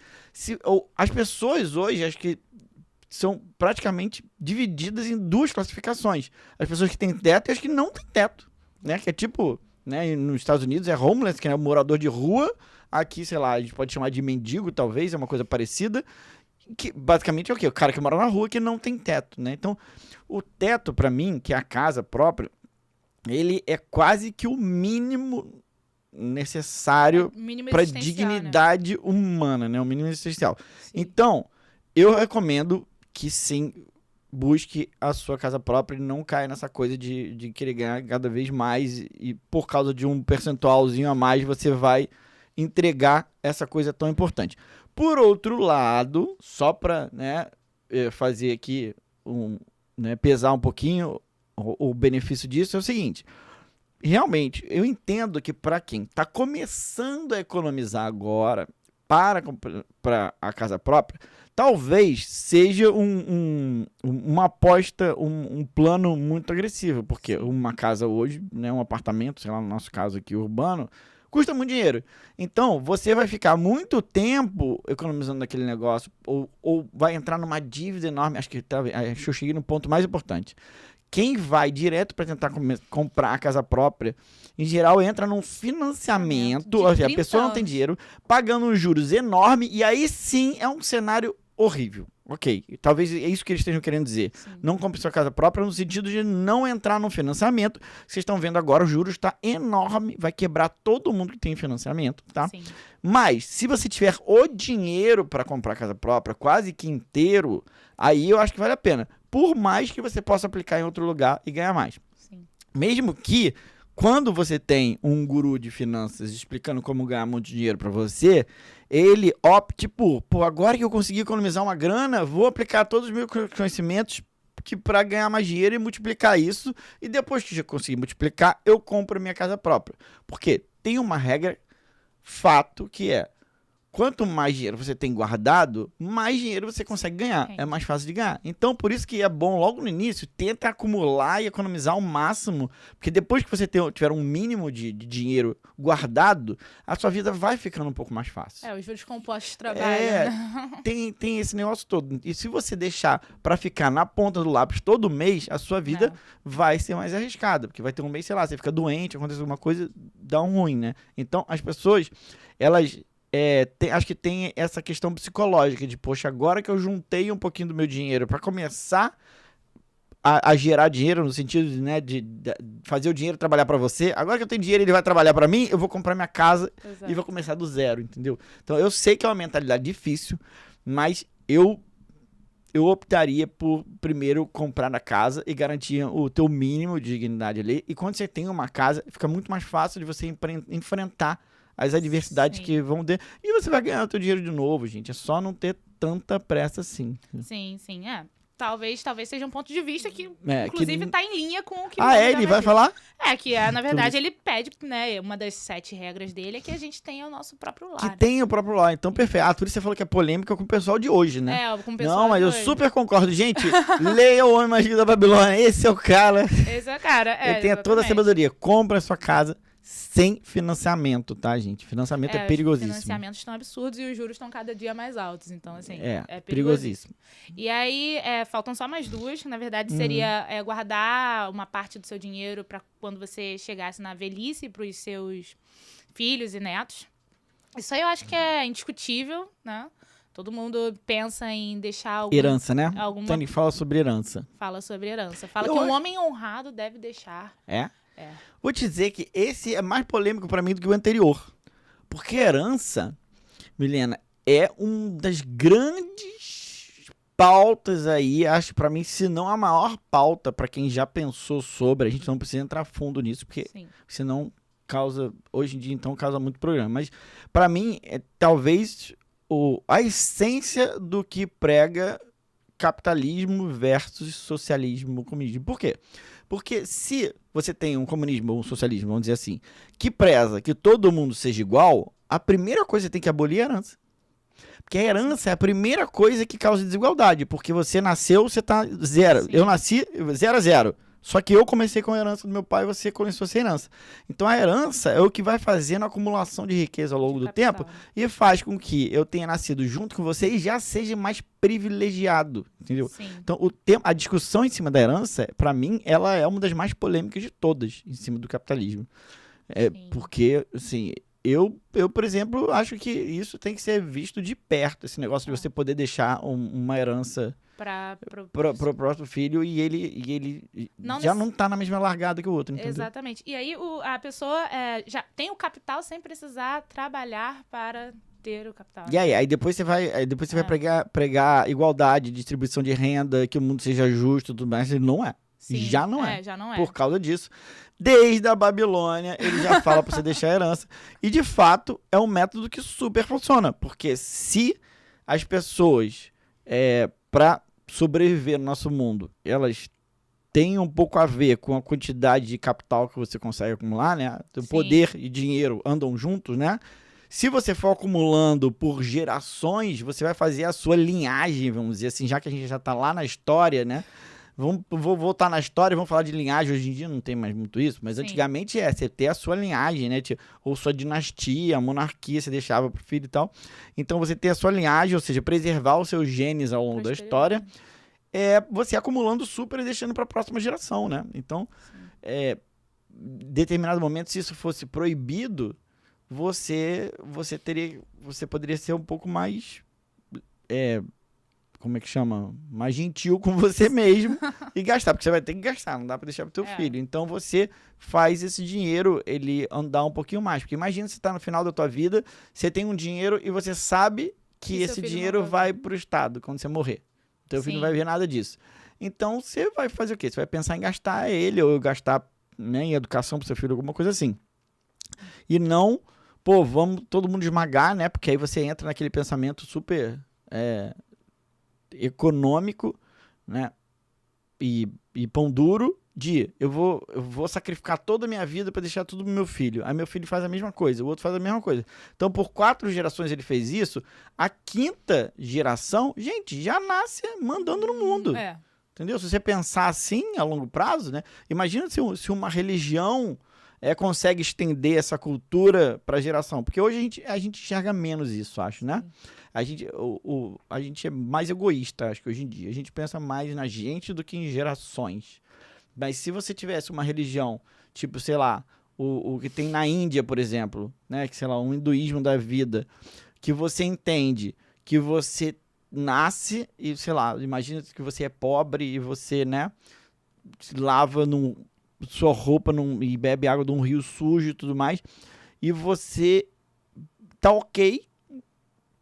as pessoas hoje, acho que são praticamente divididas em duas classificações. As pessoas que têm teto e as que não têm teto, né? Que é tipo, né, nos Estados Unidos é homeless, que é o morador de rua. Aqui, sei lá, a gente pode chamar de mendigo, talvez, é uma coisa parecida. Que basicamente é o quê? O cara que mora na rua que não tem teto, né? Então, o teto, pra mim, que é a casa própria, ele é quase que o mínimo necessário para dignidade humana, né? O mínimo essencial. Sim. Então, eu recomendo que sim, busque a sua casa própria e não caia nessa coisa de querer ganhar cada vez mais e por causa de um percentualzinho a mais você vai entregar essa coisa tão importante. Por outro lado, só para, né, fazer aqui pesar um pouquinho o benefício disso, é o seguinte: realmente, eu entendo que para quem está começando a economizar agora para a casa própria, talvez seja uma aposta, um plano muito agressivo, porque uma casa hoje, né, um apartamento, sei lá, no nosso caso aqui urbano, custa muito dinheiro. Então, você vai ficar muito tempo economizando naquele negócio, ou vai entrar numa dívida enorme. Acho que eu cheguei no ponto mais importante. Quem vai direto para tentar comprar a casa própria, em geral, entra num financiamento, ou seja, a pessoa não tem dinheiro, pagando uns juros enormes, e aí sim é um cenário horrível. Ok, talvez é isso que eles estejam querendo dizer. Sim. Não compre sua casa própria no sentido de não entrar no financiamento. Vocês estão vendo agora, o juros está enorme, vai quebrar todo mundo que tem financiamento, tá? Sim. Mas, se você tiver o dinheiro para comprar casa própria, quase que inteiro, aí eu acho que vale a pena. Por mais que você possa aplicar em outro lugar e ganhar mais. Sim. Mesmo que, quando você tem um guru de finanças explicando como ganhar muito dinheiro para você, ele opte por, agora que eu consegui economizar uma grana, vou aplicar todos os meus conhecimentos para ganhar mais dinheiro e multiplicar isso. E depois que já conseguir multiplicar, eu compro a minha casa própria. Porque tem uma regra, fato, que é: quanto mais dinheiro você tem guardado, mais dinheiro você consegue ganhar. É mais fácil de ganhar. Então, por isso que é bom, logo no início, tenta acumular e economizar ao máximo. Porque depois que você tiver um mínimo de dinheiro guardado, a sua vida vai ficando um pouco mais fácil. Os juros compostos trabalham, né? Tem esse negócio todo. E se você deixar para ficar na ponta do lápis todo mês, a sua vida vai ser mais arriscada. Porque vai ter um mês, sei lá, você fica doente, acontece alguma coisa, dá um ruim, né? Então, as pessoas, elas... acho que tem essa questão psicológica de, poxa, agora que eu juntei um pouquinho do meu dinheiro para começar a gerar dinheiro, no sentido de, né, de fazer o dinheiro trabalhar para você, agora que eu tenho dinheiro ele vai trabalhar para mim, eu vou comprar minha casa. Exato. E vou começar do zero, entendeu? Então eu sei que é uma mentalidade difícil, mas eu optaria por primeiro comprar a casa e garantir o teu mínimo de dignidade ali, e quando você tem uma casa, fica muito mais fácil de você enfrentar as adversidades que vão ter. E você vai ganhar o teu dinheiro de novo, gente. É só não ter tanta pressa assim. Sim. Talvez seja um ponto de vista que, inclusive, tá em linha com o que ele vai falar? Na verdade, ele pede, né? Uma das 7 regras dele é que a gente tenha o nosso próprio lar. Que tenha o próprio lar. Então, perfeito. Por isso você falou que é polêmica com o pessoal de hoje, né? Com o pessoal Não, mas de eu hoje. super concordo. Gente, leia O Homem Mais Rico da Babilônia. Esse é o cara. Esse é o cara. Ele tem toda a sabedoria. Compra a sua casa sem financiamento, tá, gente? Financiamento é perigosíssimo. Os financiamentos estão absurdos e os juros estão cada dia mais altos. Então, assim, é perigosíssimo. E aí, faltam só mais 2. Na verdade, seria guardar uma parte do seu dinheiro para quando você chegasse na velhice para os seus filhos e netos. Isso aí eu acho que é indiscutível, né? Todo mundo pensa em deixar herança, né? Então ele fala sobre herança. Fala sobre herança. Fala que um homem honrado deve deixar. Vou te dizer que esse é mais polêmico pra mim do que o anterior. Porque herança, Milena, é uma das grandes pautas aí, acho pra mim, se não a maior pauta pra quem já pensou sobre. A gente não precisa entrar fundo nisso, porque senão hoje em dia então causa muito problema. Mas pra mim, talvez a essência do que prega capitalismo versus socialismo, comunismo. Por quê? Porque se você tem um comunismo ou um socialismo, vamos dizer assim, que preza que todo mundo seja igual, a primeira coisa que você tem que abolir é a herança. Porque a herança é a primeira coisa que causa desigualdade, porque você nasceu, você tá 0. Eu nasci 0 a 0. Só que eu comecei com a herança do meu pai e você começou sem herança. Então a herança é o que vai fazendo a acumulação de riqueza ao longo do tempo e faz com que eu tenha nascido junto com você e já seja mais privilegiado, entendeu? Sim. Então a discussão em cima da herança, para mim, ela é uma das mais polêmicas de todas em cima do capitalismo. Porque, assim, eu, por exemplo, acho que isso tem que ser visto de perto, esse negócio de você poder deixar uma herança pro próximo filho e ele já não tá na mesma largada que o outro, entendeu? Exatamente. E aí a pessoa já tem o capital sem precisar trabalhar para ter o capital. E aí depois você vai pregar igualdade, distribuição de renda, que o mundo seja justo e tudo mais, ele não é. Sim, já não é. Já não é. Por causa disso. Desde a Babilônia, ele já fala pra você deixar a herança. E, de fato, é um método que super funciona. Porque se as pessoas, para sobreviver no nosso mundo, elas têm um pouco a ver com a quantidade de capital que você consegue acumular, né? O poder e dinheiro andam juntos, né? Se você for acumulando por gerações, você vai fazer a sua linhagem, vamos dizer assim, já que a gente já tá lá na história, né? Vou voltar na história e vamos falar de linhagem. Hoje em dia não tem mais muito isso, mas antigamente você ter a sua linhagem, né? Ou sua dinastia, a monarquia, você deixava pro filho e tal. Então você ter a sua linhagem, ou seja, preservar os seus genes ao longo da história, você acumulando super e deixando para a próxima geração, né? Então, em determinado momento, se isso fosse proibido, você poderia ser um pouco mais... como é que chama? Mais gentil com você mesmo e gastar, porque você vai ter que gastar, não dá pra deixar pro teu filho. Então você faz esse dinheiro, ele andar um pouquinho mais, porque imagina você tá no final da tua vida, você tem um dinheiro e você sabe que esse dinheiro vai pro Estado quando você morrer. Teu filho não vai ver nada disso. Então você vai fazer o quê? Você vai pensar em gastar ele ou gastar, né, em educação pro seu filho, alguma coisa assim. E não, vamos todo mundo esmagar, né? Porque aí você entra naquele pensamento super... econômico, né, e pão duro de eu vou sacrificar toda a minha vida para deixar tudo pro meu filho. Aí meu filho faz a mesma coisa, o outro faz a mesma coisa. Então, por 4 gerações ele fez isso, a 5ª geração, gente, já nasce mandando no mundo. Entendeu? Se você pensar assim a longo prazo, né, imagina se uma religião consegue estender essa cultura para a geração. Porque hoje a gente enxerga menos isso, acho, né? A gente é mais egoísta, acho que hoje em dia. A gente pensa mais na gente do que em gerações. Mas se você tivesse uma religião, tipo, sei lá, o que tem na Índia, por exemplo, né? Que, sei lá, um hinduísmo da vida, que você entende que você nasce e, sei lá, imagina que você é pobre e você, né, lava sua roupa e bebe água de um rio sujo e tudo mais, e você tá ok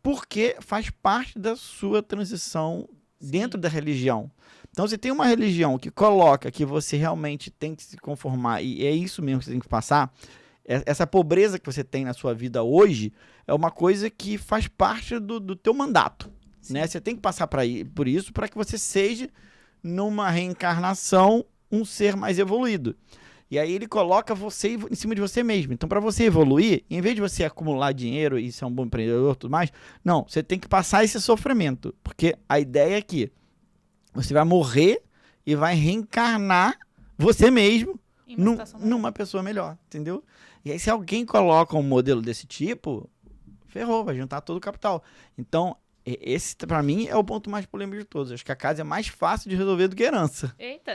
porque faz parte da sua transição dentro da religião. Então, você tem uma religião que coloca que você realmente tem que se conformar, e é isso mesmo que você tem que passar, essa pobreza que você tem na sua vida hoje é uma coisa que faz parte do teu mandato, né? Você tem que passar por isso para que você seja, numa reencarnação, um ser mais evoluído. E aí ele coloca você em cima de você mesmo. Então, para você evoluir, em vez de você acumular dinheiro e ser um bom empreendedor e tudo mais, não, você tem que passar esse sofrimento. Porque a ideia é que você vai morrer e vai reencarnar você mesmo numa pessoa melhor, entendeu? E aí, se alguém coloca um modelo desse tipo, ferrou, vai juntar todo o capital. Então, esse, pra mim, é o ponto mais polêmico de todos. Acho que a casa é mais fácil de resolver do que a herança. Eita!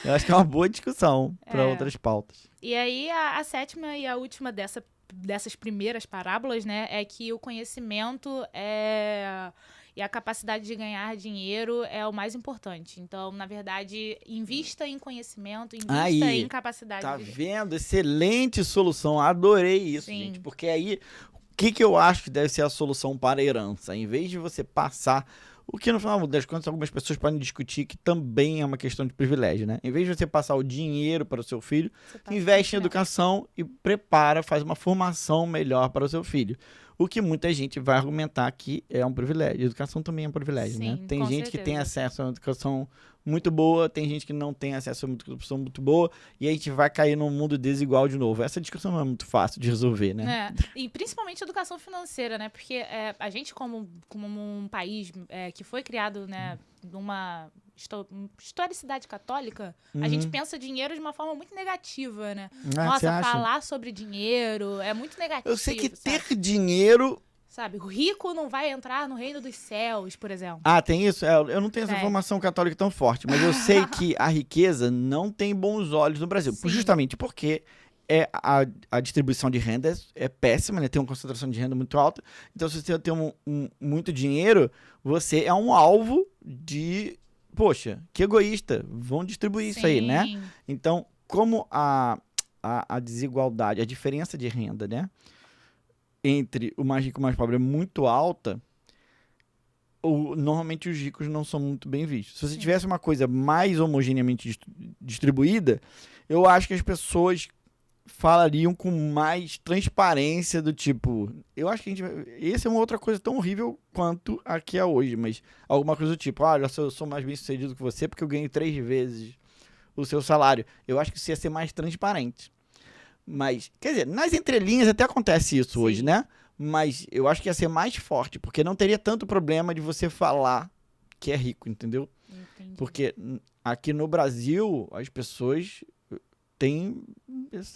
Eu acho que é uma boa discussão para outras pautas. E aí, a sétima e a última dessas primeiras parábolas, né, é que o conhecimento e a capacidade de ganhar dinheiro é o mais importante. Então, na verdade, invista em conhecimento, invista em capacidade. Tá vendo? Excelente solução. Adorei isso, gente. Porque aí, o que eu acho que deve ser a solução para a herança? Em vez de você passar... O que, no final das contas, algumas pessoas podem discutir que também é uma questão de privilégio, né? Em vez de você passar o dinheiro para o seu filho, investe em educação e faz uma formação melhor para o seu filho. O que muita gente vai argumentar que é um privilégio. A educação também é um privilégio, né? Tem gente que tem acesso a uma educação muito boa, tem gente que não tem acesso a uma educação muito boa, e a gente vai cair num mundo desigual de novo. Essa discussão não é muito fácil de resolver, né? E principalmente a educação financeira, né? Porque a gente, como um país que foi criado, né, numa historicidade católica, a gente pensa dinheiro de uma forma muito negativa, né? Nossa, falar sobre dinheiro é muito negativo. Eu sei que ter dinheiro... Sabe, o rico não vai entrar no reino dos céus, por exemplo. Ah, tem isso? Eu não tenho essa formação católica tão forte, mas eu sei que a riqueza não tem bons olhos no Brasil. Sim. Justamente porque a distribuição de renda é péssima, né? Tem uma concentração de renda muito alta. Então, se você tem muito dinheiro, você é um alvo de... Poxa, que egoísta. Vão distribuir isso aí, né? Então, como a desigualdade, a diferença de renda, né, entre o mais rico e o mais pobre é muito alta, normalmente os ricos não são muito bem vistos. Se você tivesse uma coisa mais homogeneamente distribuída, eu acho que as pessoas falariam com mais transparência do tipo... Eu acho que essa é uma outra coisa tão horrível quanto a que é hoje, mas alguma coisa do tipo, eu sou mais bem sucedido que você porque eu ganho 3 vezes o seu salário. Eu acho que isso ia ser mais transparente. Mas, quer dizer, nas entrelinhas até acontece isso hoje, né? Mas eu acho que ia ser mais forte, porque não teria tanto problema de você falar que é rico, entendeu? Entendi. Porque aqui no Brasil, as pessoas têm...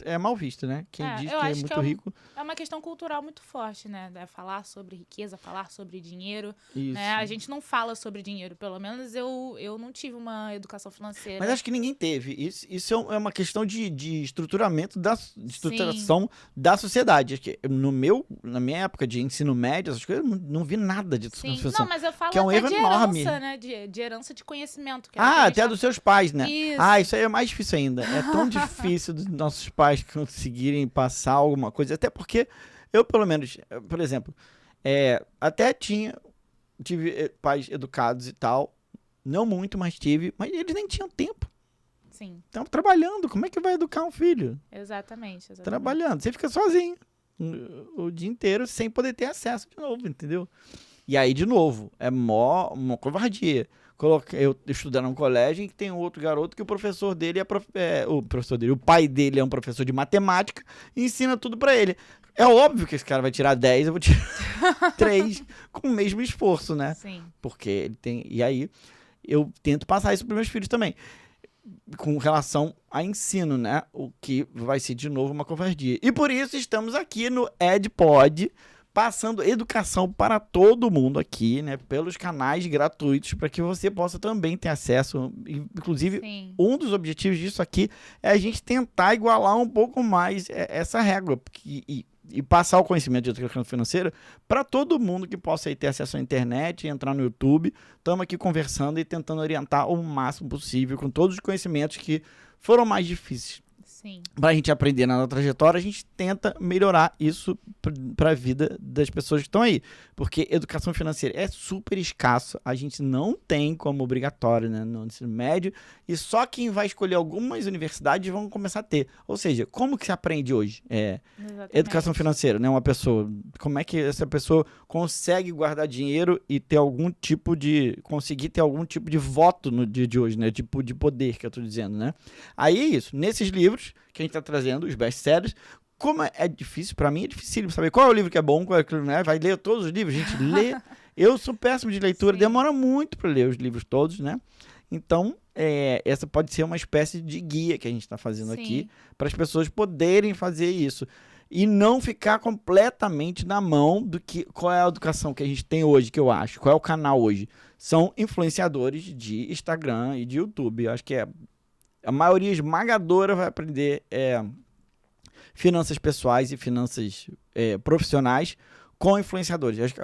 É mal visto, né? Quem diz que é muito rico... É uma questão cultural muito forte, né? Falar sobre riqueza, falar sobre dinheiro. Isso. Né? A gente não fala sobre dinheiro. Pelo menos eu não tive uma educação financeira. Mas acho que ninguém teve. Isso é uma questão de estruturamento, de estruturação da sociedade. Acho que na minha época de ensino médio, essas coisas, eu não vi nada de educação financeira. Não, mas eu falo que é um erro de enorme. Herança, né? De herança de conhecimento. Até dos seus pais, né? Isso. Isso aí é mais difícil ainda. É tão difícil dos nossos pais conseguirem passar alguma coisa. Até porque eu, pelo menos, por exemplo, até tive pais educados e tal. Não muito, mas tive. Mas eles nem tinham tempo. Sim. Estão trabalhando. Como é que vai educar um filho? Exatamente. Trabalhando. Você fica sozinho o dia inteiro sem poder ter acesso de novo, entendeu? E aí, de novo, é uma covardia. Eu estudando num colégio em que tem um outro garoto que o professor dele o pai dele é um professor de matemática e ensina tudo pra ele. É óbvio que esse cara vai tirar 10, eu vou tirar 3 com o mesmo esforço, né? Sim. Porque ele tem... E aí, eu tento passar isso pros meus filhos também. Com relação a ensino, né? O que vai ser, de novo, uma covardia. E por isso estamos aqui no EdPod, passando educação para todo mundo aqui, né? Pelos canais gratuitos, para que você possa também ter acesso. Inclusive, um dos objetivos disso aqui é a gente tentar igualar um pouco mais essa régua e passar o conhecimento de educação financeira para todo mundo que possa aí ter acesso à internet, entrar no YouTube. Estamos aqui conversando e tentando orientar o máximo possível com todos os conhecimentos que foram mais difíceis Sim. Pra gente aprender na nossa trajetória, a gente tenta melhorar isso pra vida das pessoas que estão aí. Porque educação financeira é super escasso, a gente não tem como obrigatório, né, no ensino médio, e só quem vai escolher algumas universidades vão começar a ter. Ou seja, como que se aprende hoje? Exatamente. Educação financeira, né? Uma pessoa, como é que essa pessoa consegue guardar dinheiro e ter conseguir ter algum tipo de voto no dia de hoje, né? Tipo de poder que eu tô dizendo, né? Aí é isso, nesses livros que a gente tá trazendo, os best-sellers, como é difícil, pra mim é difícil saber qual é o livro que é bom, qual é o que não é, vai ler todos os livros, a gente lê, eu sou péssimo de leitura, Sim. demora muito pra ler os livros todos, né? Então, essa pode ser uma espécie de guia que a gente tá fazendo Sim. aqui, para as pessoas poderem fazer isso. E não ficar completamente na mão qual é a educação que a gente tem hoje, que eu acho, qual é o canal hoje. São influenciadores de Instagram e de YouTube. Eu acho que a maioria esmagadora vai aprender finanças pessoais e finanças profissionais com influenciadores. Eu acho que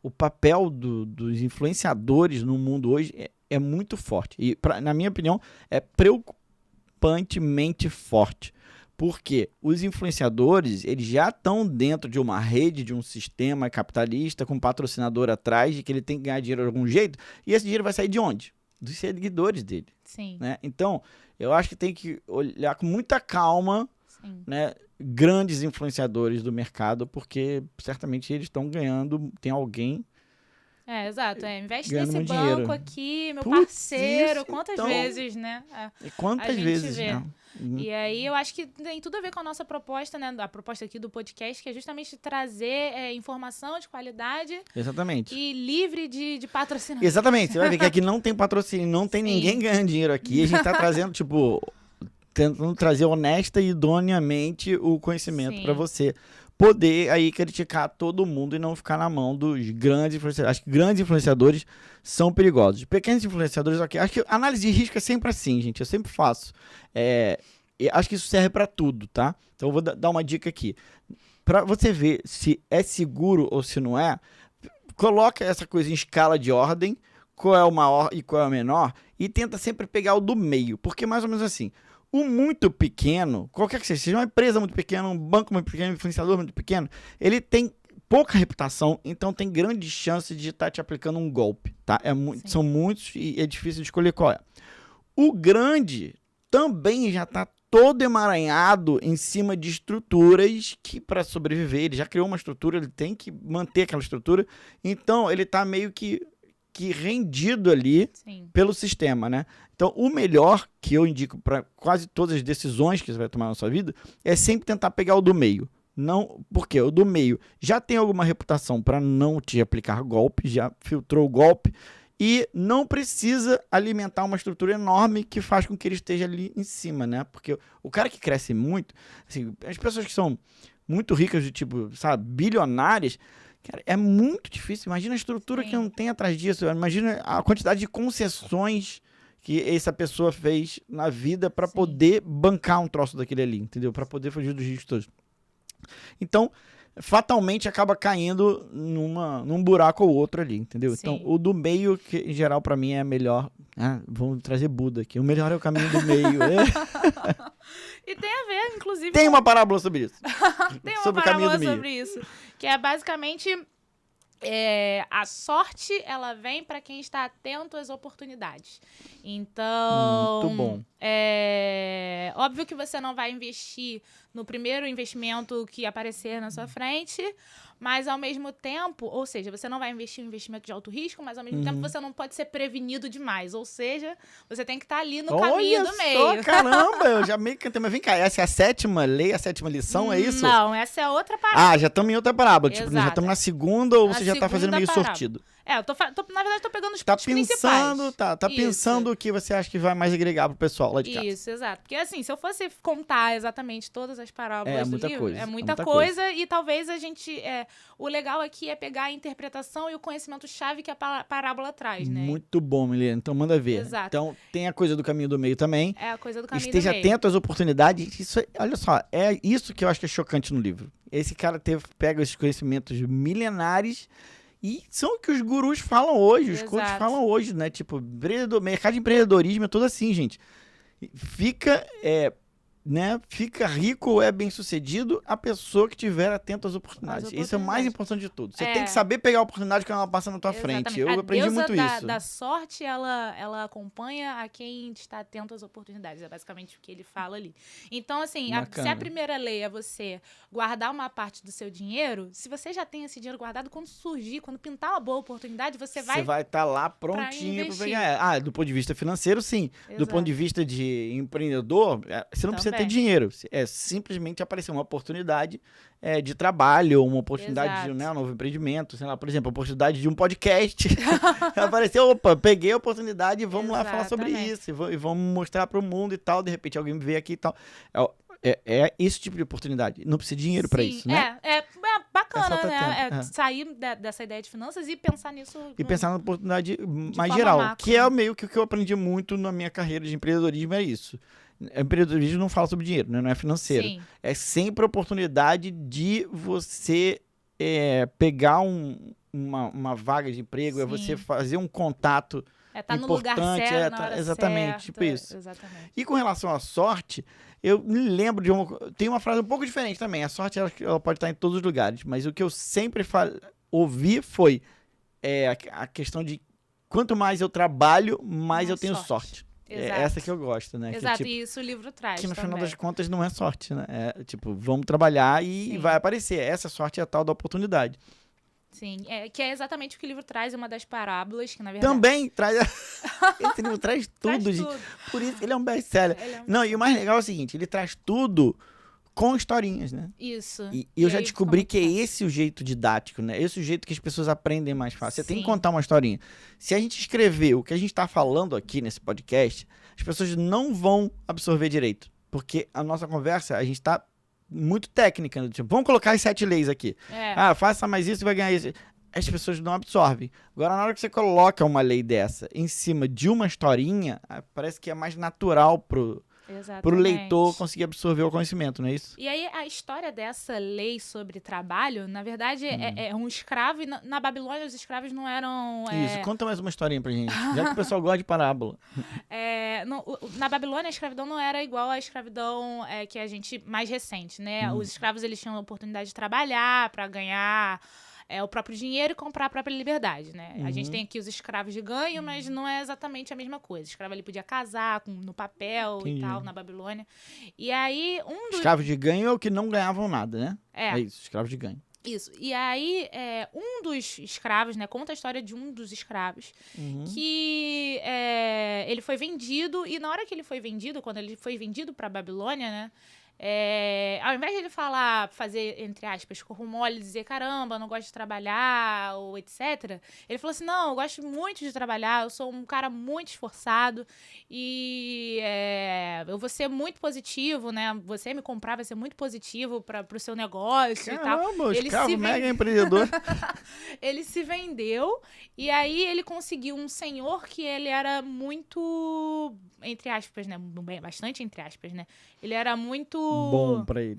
o papel dos influenciadores no mundo hoje é muito forte. E, na minha opinião, é preocupantemente forte. Porque os influenciadores, eles já estão dentro de uma rede, de um sistema capitalista, com um patrocinador atrás, de que ele tem que ganhar dinheiro de algum jeito, e esse dinheiro vai sair de onde? Dos seguidores dele. Sim. Né? Então, eu acho que tem que olhar com muita calma, Sim. né, grandes influenciadores do mercado, porque certamente eles estão ganhando, tem alguém... Exato. Investe ganhando nesse muito banco dinheiro. aqui, meu Putz, parceiro. isso, Quantas então, vezes, né? E quantas a gente vezes, vê. né? E aí eu acho que tem tudo a ver com a nossa proposta, né? A proposta aqui do podcast, que é justamente trazer informação de qualidade Exatamente. e livre de patrocinador. Exatamente. Você vai ver que aqui não tem patrocínio, não tem Sim. ninguém ganhando dinheiro aqui. A gente tá trazendo, tentando trazer honesta e idoneamente o conhecimento Sim. para você poder aí criticar todo mundo e não ficar na mão dos grandes influenciadores. Acho que grandes influenciadores são perigosos. Pequenos influenciadores, ok. Acho que análise de risco é sempre assim, gente. Eu sempre faço. Acho que isso serve para tudo, tá? Então eu vou dar uma dica aqui. Para você ver se é seguro ou se não é, coloca essa coisa em escala de ordem, qual é o maior e qual é o menor, e tenta sempre pegar o do meio. Porque mais ou menos assim, o muito pequeno, qualquer que seja uma empresa muito pequena, um banco muito pequeno, um influenciador muito pequeno, ele tem pouca reputação, então tem grande chance de estar te aplicando um golpe, tá? São muitos e é difícil de escolher qual é. O grande também já está todo emaranhado em cima de estruturas que, para sobreviver, ele já criou uma estrutura, ele tem que manter aquela estrutura, então ele está meio que rendido ali Sim. pelo sistema, né? Então, o melhor que eu indico para quase todas as decisões que você vai tomar na sua vida é sempre tentar pegar o do meio. Não, porque o do meio já tem alguma reputação para não te aplicar golpe, já filtrou o golpe e não precisa alimentar uma estrutura enorme que faz com que ele esteja ali em cima, né? Porque o cara que cresce muito, assim, as pessoas que são muito ricas, de tipo, sabe, bilionárias, cara, é muito difícil. Imagina a estrutura Sim. que não tem atrás disso. Imagina a quantidade de concessões que essa pessoa fez na vida para Sim. poder bancar um troço daquele ali, entendeu? Para poder fugir dos riscos todos. Então, fatalmente acaba caindo num buraco ou outro ali, entendeu? Sim. Então, o do meio, que em geral para mim é melhor. Vamos trazer Buda aqui. O melhor é o caminho do meio. E tem a ver, inclusive... Tem uma parábola sobre isso. Tem uma sobre o caminho parábola do meio. sobre isso. Que é basicamente... a sorte, ela vem para quem está atento às oportunidades. Então... Muito bom. Óbvio que você não vai investir no primeiro investimento que aparecer na sua frente, mas ao mesmo tempo, ou seja, você não vai investir em investimento de alto risco, mas ao mesmo tempo você não pode ser prevenido demais. Ou seja, você tem que estar ali no caminho do meio. Olha só, caramba, eu já meio que cantei, mas vem cá, essa é a sétima lei, a sétima lição, é isso? Não, essa é outra parábola. Já estamos em outra parábola, tipo, já Exato. estamos na segunda ou Na você já tá fazendo segunda meio parábola. sortido? Na verdade, tô pegando os Tá pontos principais. pensando o que você acha que vai mais agregar pro pessoal lá de casa. Isso, exato. Porque assim, se eu fosse contar exatamente todas as parábolas do muita livro, coisa, é muita coisa. E talvez a gente... o legal aqui é pegar a interpretação e o conhecimento-chave que a parábola traz, né? Muito bom, Milena. Então manda ver. Exato. Então tem a coisa do caminho do meio também. É a coisa do caminho Esteja do meio. atento às oportunidades. Olha só, é isso que eu acho que é chocante no livro. Esse cara pega esses conhecimentos milenares e são o que os gurus falam hoje, os coaches Exato. falam hoje, né? Tipo, mercado de empreendedorismo é tudo assim, gente. Fica né, fica rico ou é bem-sucedido a pessoa que tiver atento às oportunidades. Isso é o mais importante de tudo. Você tem que saber pegar a oportunidade quando ela passa na tua frente. Eu aprendi muito isso. Da sorte, ela acompanha a quem está atento às oportunidades. É basicamente o que ele fala ali. Então, assim, se a primeira lei é você guardar uma parte do seu dinheiro, se você já tem esse dinheiro guardado, quando surgir, quando pintar uma boa oportunidade, você vai estar lá prontinho para pegar. Do ponto de vista financeiro, sim. Exato. Do ponto de vista de empreendedor, você não precisa ter dinheiro. É simplesmente aparecer uma oportunidade de trabalho, uma oportunidade de um novo empreendimento, sei lá, por exemplo, a oportunidade de um podcast. Apareceu, opa, peguei a oportunidade e vamos lá falar sobre isso. E vamos mostrar para o mundo e tal. De repente alguém me vê aqui e tal. É esse tipo de oportunidade. Não precisa de dinheiro para isso, né? É bacana, né? Sair dessa ideia de finanças e pensar nisso. E pensar na oportunidade mais geral. Macro. Que é meio que o que eu aprendi muito na minha carreira de empreendedorismo, é isso. Empreendedorismo não fala sobre dinheiro, né? Não é financeiro. Sim. É sempre a oportunidade de você pegar uma vaga de emprego, é você fazer um contato tá no lugar certo, na hora exatamente, certa, tipo isso. Exatamente. E com relação à sorte, eu me lembro de tem uma frase um pouco diferente também. A sorte ela pode estar em todos os lugares, mas o que eu sempre ouvi foi a questão de quanto mais eu trabalho, mais eu tenho sorte. É essa que eu gosto, né? Exato, e isso o livro traz que no também. final das contas não é sorte, né? Vamos trabalhar e vai aparecer. Essa sorte é a tal da oportunidade. Sim, que é exatamente o que o livro traz, uma das parábolas, que na verdade... Também traz... Esse livro traz tudo, gente. Por isso ele é um best-seller. E o mais legal é o seguinte, ele traz tudo com historinhas, né? Isso. E eu já descobri que é esse o jeito didático, né? Esse o jeito que as pessoas aprendem mais fácil. Você tem que contar uma historinha. Se a gente escrever o que a gente está falando aqui nesse podcast, as pessoas não vão absorver direito. Porque a nossa conversa, a gente está muito técnica, né? Tipo, vamos colocar as 7 leis aqui. Faça mais isso e vai ganhar isso. As pessoas não absorvem. Agora, na hora que você coloca uma lei dessa em cima de uma historinha, parece que é mais natural pro leitor conseguir absorver o conhecimento, não é isso? E aí, a história dessa lei sobre trabalho, na verdade, é um escravo, e na Babilônia os escravos não eram... Isso, conta mais uma historinha pra gente, já que o pessoal gosta de parábola. Na Babilônia, a escravidão não era igual à escravidão que a gente mais recente, né? Os escravos, eles tinham a oportunidade de trabalhar para ganhar... o próprio dinheiro e comprar a própria liberdade, né? A gente tem aqui os escravos de ganho, mas não é exatamente a mesma coisa. O escravo ali podia casar no papel e tal, na Babilônia. E aí, Escravos de ganho é o que não ganhavam nada, né? É isso, escravos de ganho. Isso. E aí, um dos escravos, né? Conta a história de um dos escravos que ele foi vendido, e na hora que ele foi vendido, quando ele foi vendido pra Babilônia, né? Ao invés de ele fazer, entre aspas, corro mole, dizer, caramba, eu não gosto de trabalhar, ou etc., ele falou assim, não, eu gosto muito de trabalhar, eu sou um cara muito esforçado e eu vou ser muito positivo, né? Você me comprar vai ser muito positivo pro seu negócio. Caramba, e tal. Escravo mega empreendedor. Ele se vendeu e aí ele conseguiu um senhor que ele era muito, entre aspas, né? Bastante entre aspas, né? Ele era muito... bom pra ele.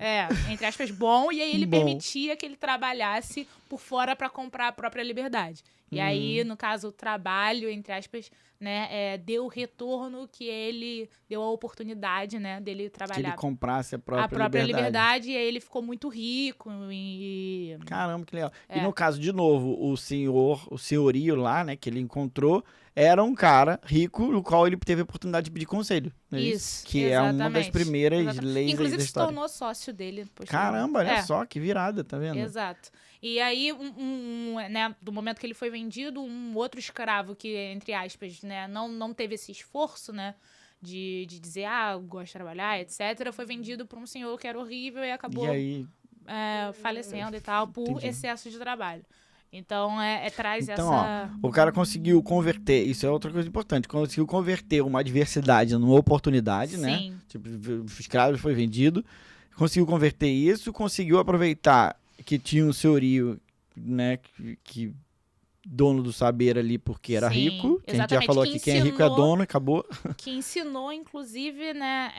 Entre aspas, bom. E aí ele permitia que ele trabalhasse por fora pra comprar a própria liberdade. E aí, no caso, o trabalho, entre aspas, né, deu o retorno que ele deu a oportunidade, né, dele trabalhar. Que ele comprasse a própria liberdade. E aí ele ficou muito rico. Caramba, que legal. E no caso, de novo, o senhorio lá, né, que ele encontrou, era um cara rico, no qual ele teve a oportunidade de pedir conselho. Né? Isso, que exatamente. é uma das primeiras leis Inclusive, da história. se tornou sócio dele. Caramba, olha só, que virada, tá vendo? Exato. E aí, né, do momento que ele foi vendido, um outro escravo que, entre aspas, né, não teve esse esforço, né, de dizer, eu gosto de trabalhar, etc., foi vendido por um senhor que era horrível e acabou falecendo e tal, por excesso de trabalho. Então, traz essa... o cara conseguiu converter, isso é outra coisa importante, conseguiu converter uma adversidade numa oportunidade, né? Tipo, o escravo foi vendido, conseguiu converter isso, conseguiu aproveitar que tinha um senhorio, né, que dono do saber ali porque era rico, que a gente já falou aqui, quem é rico é dono, acabou. Que ensinou, inclusive, né,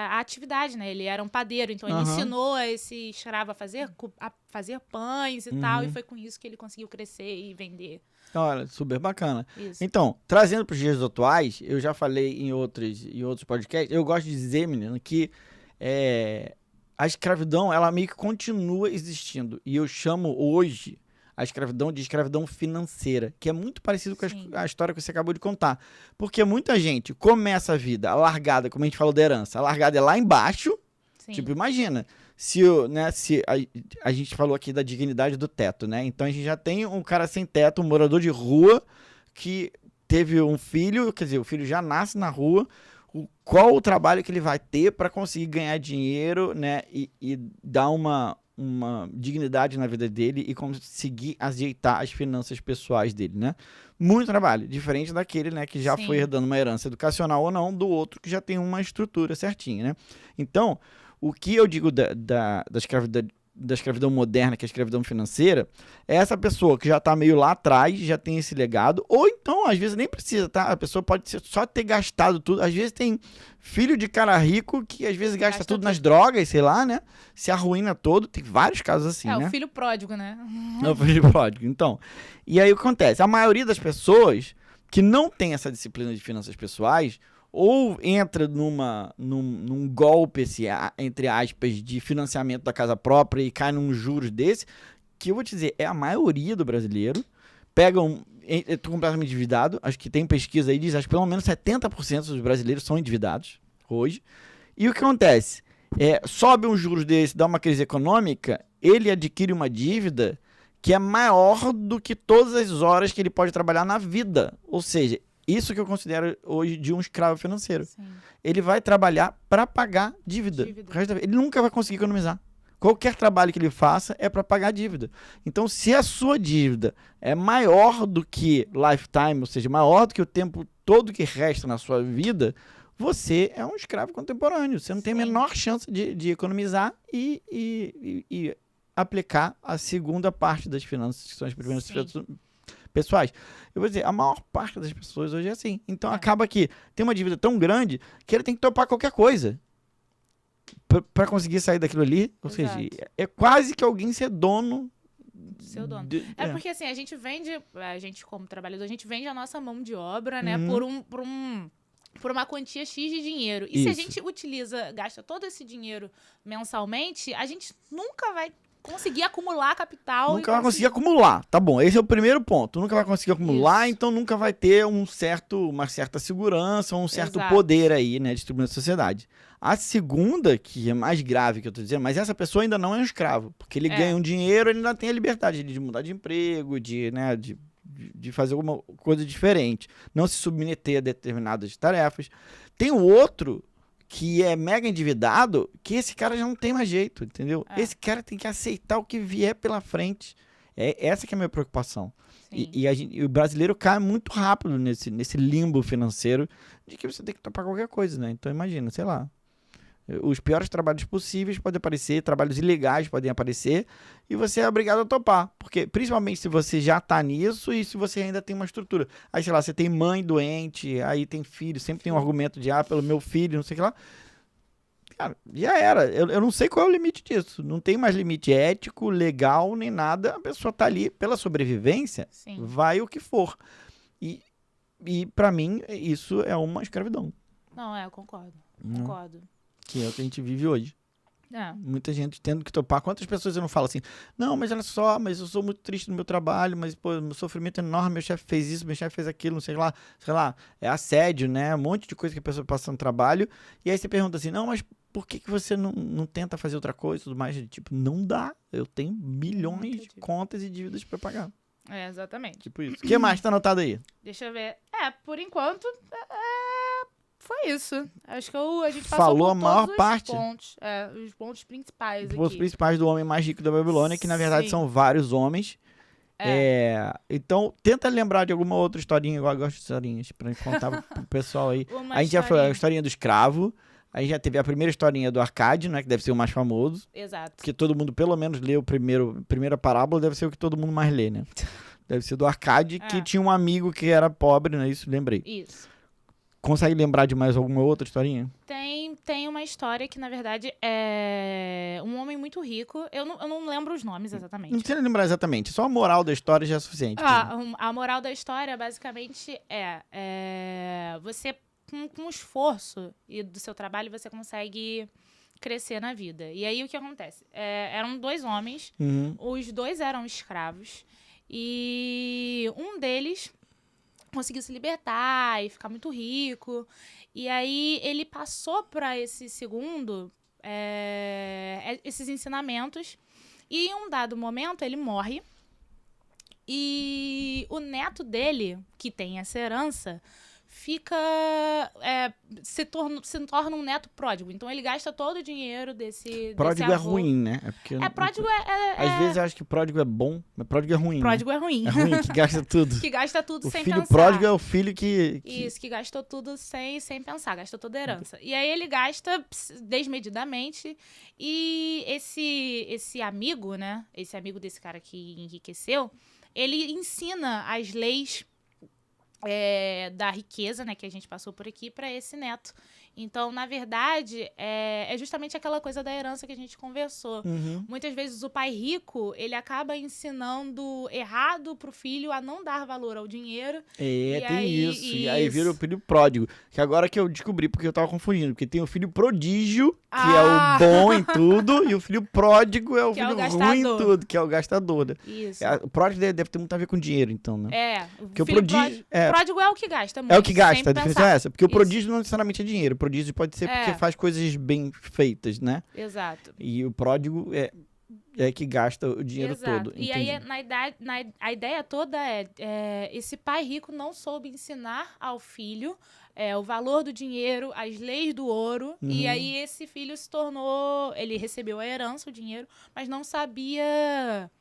a atividade, né, ele era um padeiro, então ele ensinou esse escravo a fazer pães e tal, e foi com isso que ele conseguiu crescer e vender. Olha, super bacana. Isso. Então, trazendo para os dias atuais, eu já falei em outros podcasts, eu gosto de dizer, menino, que a escravidão, ela meio que continua existindo. E eu chamo hoje a escravidão de escravidão financeira, que é muito parecido com a história que você acabou de contar. Porque muita gente começa a vida, a largada, como a gente falou da herança, a largada é lá embaixo. Sim. Tipo, imagina, se a gente falou aqui da dignidade do teto, né? Então a gente já tem um cara sem teto, um morador de rua, que teve um filho, quer dizer, o filho já nasce na rua. Qual o trabalho que ele vai ter para conseguir ganhar dinheiro, né? E dar uma dignidade na vida dele e conseguir ajeitar as finanças pessoais dele, né? Muito trabalho, diferente daquele, né, que já foi herdando uma herança educacional ou não, do outro que já tem uma estrutura certinha, né? Então, o que eu digo da escravidão moderna, que é a escravidão financeira, é essa pessoa que já está meio lá atrás, já tem esse legado, ou então, às vezes, nem precisa, tá? A pessoa pode só ter gastado tudo. Às vezes tem filho de cara rico que, às vezes, gasta tudo nas drogas, sei lá, né? Se arruína todo. Tem vários casos assim, né? É o filho pródigo, né? É o filho pródigo. Então, e aí o que acontece? A maioria das pessoas que não tem essa disciplina de finanças pessoais ou entra num golpe, entre aspas, de financiamento da casa própria e cai num juros desse, que eu vou te dizer, é a maioria do brasileiro, eu tô completamente endividado, acho que tem pesquisa aí, diz, acho que pelo menos 70% dos brasileiros são endividados hoje, e o que acontece? Sobe um juros desse, dá uma crise econômica, ele adquire uma dívida que é maior do que todas as horas que ele pode trabalhar na vida, ou seja, isso que eu considero hoje de um escravo financeiro. Sim. Ele vai trabalhar para pagar dívida. Ele nunca vai conseguir economizar. Qualquer trabalho que ele faça é para pagar dívida. Então, se a sua dívida é maior do que lifetime, ou seja, maior do que o tempo todo que resta na sua vida, você é um escravo contemporâneo. Você não tem a menor chance de economizar e aplicar a segunda parte das finanças, que são as primeiras finanças pessoais. Eu vou dizer, a maior parte das pessoas hoje é assim. Então acaba que tem uma dívida tão grande que ele tem que topar qualquer coisa para conseguir sair daquilo ali. Ou seja, é quase que alguém ser dono. Seu dono. Porque assim, a gente como trabalhador, a gente vende a nossa mão de obra, né, por uma quantia X de dinheiro. E se a gente gasta todo esse dinheiro mensalmente, a gente nunca vai conseguir acumular capital. Nunca vai conseguir acumular. Tá bom, esse é o primeiro ponto. Nunca vai conseguir acumular, então nunca vai ter uma certa segurança, um certo poder aí, né, distribuindo a sociedade. A segunda, que é mais grave que eu tô dizendo, mas essa pessoa ainda não é um escravo, porque ele ganha um dinheiro, ele ainda tem a liberdade de mudar de emprego, de fazer alguma coisa diferente, não se submeter a determinadas tarefas. Tem o outro que é mega endividado, que esse cara já não tem mais jeito, entendeu? Esse cara tem que aceitar o que vier pela frente. Essa que é a minha preocupação. E o brasileiro cai muito rápido nesse limbo financeiro de que você tem que topar qualquer coisa, né? Então imagina, sei lá. Os piores trabalhos possíveis podem aparecer, trabalhos ilegais podem aparecer, e você é obrigado a topar. Porque, principalmente se você já tá nisso e se você ainda tem uma estrutura. Aí, sei lá, você tem mãe doente, aí tem filho, sempre tem um argumento de, pelo meu filho, não sei o que lá. Cara, já era. Eu não sei qual é o limite disso. Não tem mais limite ético, legal, nem nada. A pessoa tá ali pela sobrevivência, vai o que for. E pra mim, isso é uma escravidão. Não, eu concordo. Concordo. Que é o que a gente vive hoje. Muita gente tendo que topar. Quantas pessoas eu não falo assim, não, mas olha só, mas eu sou muito triste no meu trabalho, mas, pô, meu sofrimento é enorme, meu chefe fez isso, meu chefe fez aquilo, não sei lá, é assédio, né? Um monte de coisa que a pessoa passa no trabalho. E aí você pergunta assim, não, mas por que você não tenta fazer outra coisa e tudo mais? Tipo, não dá. Eu tenho milhões de contas e dívidas para pagar. Exatamente. Tipo isso. O que mais tá anotado aí? Deixa eu ver. Por enquanto, foi isso. Acho que a gente falou por a maior todos parte. Os pontos principais Os pontos principais do homem mais rico da Babilônia, que na verdade são vários homens. Então, tenta lembrar de alguma outra historinha, igual eu gosto de historinhas, pra contar pro pessoal aí. A gente já falou a historinha do escravo. Aí já teve a primeira historinha do Arcádio, né? Que deve ser o mais famoso. Exato. Porque todo mundo, pelo menos, lê a primeira parábola, deve ser o que todo mundo mais lê, né? Deve ser do Arcádio, que tinha um amigo que era pobre, né? Isso, lembrei. Isso. Consegue lembrar de mais alguma outra historinha? Tem uma história que, na verdade, é um homem muito rico. Eu não lembro os nomes exatamente. Não precisa lembrar exatamente. Só a moral da história já é suficiente. A moral da história, basicamente, você, com o esforço e do seu trabalho, você consegue crescer na vida. E aí o que acontece? Eram 2 homens, os 2 eram escravos, e um deles conseguiu se libertar e ficar muito rico. E aí ele passou para esse segundo esses ensinamentos. E em um dado momento ele morre. E o neto dele, que tem essa herança, se torna um neto pródigo. Então ele gasta todo o dinheiro desse Pródigo avô. é ruim, né? Porque pródigo às vezes eu acho que pródigo é bom, mas pródigo é ruim. Pródigo né? é ruim. É ruim, que gasta tudo. Que gasta tudo O sem filho pensar. pródigo é o filho que... Isso, que gastou tudo sem pensar, gastou toda a herança. E aí ele gasta desmedidamente. E esse amigo, né? Esse amigo desse cara que enriqueceu, ele ensina as leis da riqueza, né, que a gente passou por aqui, para esse neto. Então, na verdade, é justamente aquela coisa da herança que a gente conversou. Muitas vezes o pai rico, ele acaba ensinando errado pro filho a não dar valor ao dinheiro. Isso. E aí vira o filho pródigo. Que agora que eu descobri, porque eu tava confundindo. Porque tem o filho prodígio, que é o bom em tudo, e o filho pródigo é o filho ruim em tudo, que é o gastador. Né? Isso. O pródigo deve ter muito a ver com dinheiro, então, né? Porque o prodígio... pródigo é o que gasta muito. É o que gasta, a definição é essa. Porque o Isso. prodígio não necessariamente é dinheiro. O prodígio pode ser porque faz coisas bem feitas, né? Exato. E o pródigo é que gasta o dinheiro todo. E aí, a ideia toda esse pai rico não soube ensinar ao filho o valor do dinheiro, as leis do ouro. E aí esse filho se tornou... Ele recebeu a herança, o dinheiro, mas não sabia...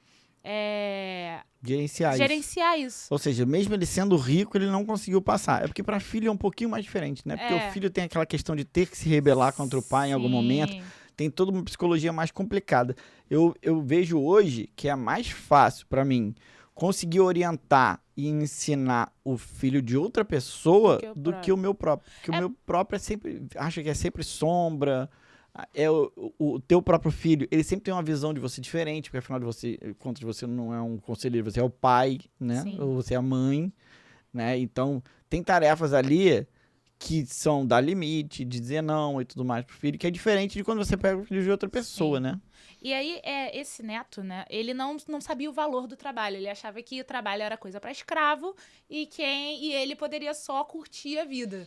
gerenciar isso. Ou seja, mesmo ele sendo rico, ele não conseguiu passar. É porque para filho é um pouquinho mais diferente, né? Porque o filho tem aquela questão de ter que se rebelar contra o pai em algum momento. Tem toda uma psicologia mais complicada. Eu vejo hoje que é mais fácil para mim conseguir orientar e ensinar o filho de outra pessoa do que o meu próprio. Porque o meu próprio acha que é sempre sombra. O teu próprio filho, ele sempre tem uma visão de você diferente, porque afinal de contas você não é um conselheiro, você é o pai, né? Sim. Ou você é a mãe, né? Então, tem tarefas ali que são dar limite, de dizer não e tudo mais pro filho, que é diferente de quando você pega o filho de outra pessoa, né? E aí, esse neto, né, ele não sabia o valor do trabalho, ele achava que o trabalho era coisa para escravo e ele poderia só curtir a vida.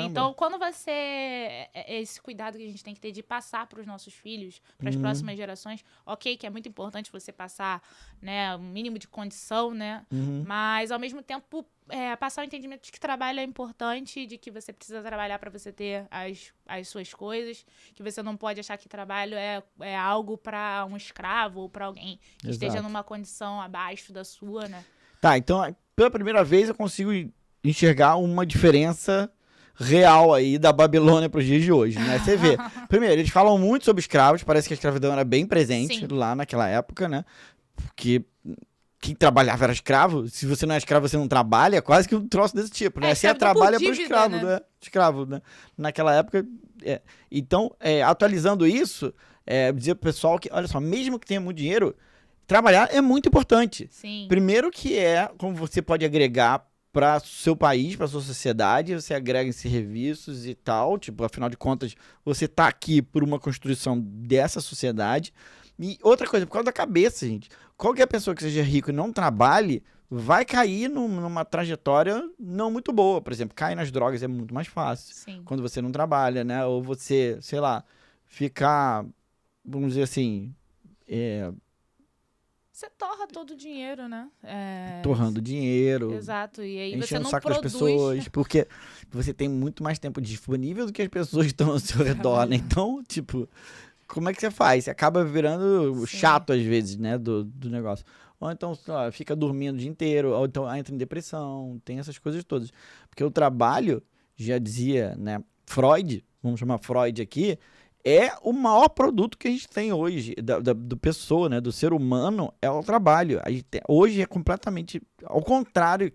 Então, quando esse cuidado que a gente tem que ter de passar para os nossos filhos, para as próximas gerações, ok, que é muito importante você passar, né, um mínimo de condição, né, mas ao mesmo tempo passar o entendimento de que trabalho é importante, de que você precisa trabalhar para você ter as suas coisas, que você não pode achar que trabalho é algo para um escravo ou para alguém que esteja numa condição abaixo da sua, né. Tá, então, pela primeira vez eu consigo enxergar uma diferença real aí da Babilônia para os dias de hoje, né? Você vê. Primeiro, eles falam muito sobre escravos, parece que a escravidão era bem presente lá naquela época, né? Porque quem trabalhava era escravo. Se você não é escravo, você não trabalha, quase que um troço desse tipo, né? Se trabalha para o escravo, né? Escravo, né? Naquela época. Então, atualizando isso, dizer pro pessoal que, olha só, mesmo que tenha muito dinheiro, trabalhar é muito importante. Sim. Primeiro que como você pode agregar para seu país, para sua sociedade, você agrega em serviços e tal, tipo, afinal de contas, você tá aqui por uma construção dessa sociedade. E outra coisa, por causa da cabeça, gente, qualquer pessoa que seja rico e não trabalhe, vai cair numa trajetória não muito boa. Por exemplo, cair nas drogas é muito mais fácil. Sim. Quando você não trabalha, né? Ou você, sei lá, ficar, vamos dizer assim... Você torra todo o dinheiro, né? Torrando dinheiro. Exato. E aí enchendo você não o saco produz. das pessoas. Porque você tem muito mais tempo disponível do que as pessoas que estão ao seu redor, né? Então, tipo, como é que você faz? Você acaba virando chato às vezes, né? Do negócio. Ou então, sei lá, fica dormindo o dia inteiro. Ou então entra em depressão. Tem essas coisas todas. Porque o trabalho, já dizia, né? Freud, vamos chamar Freud aqui, é o maior produto que a gente tem hoje, do pessoa, né, do ser humano, é o trabalho. Hoje é completamente ao contrário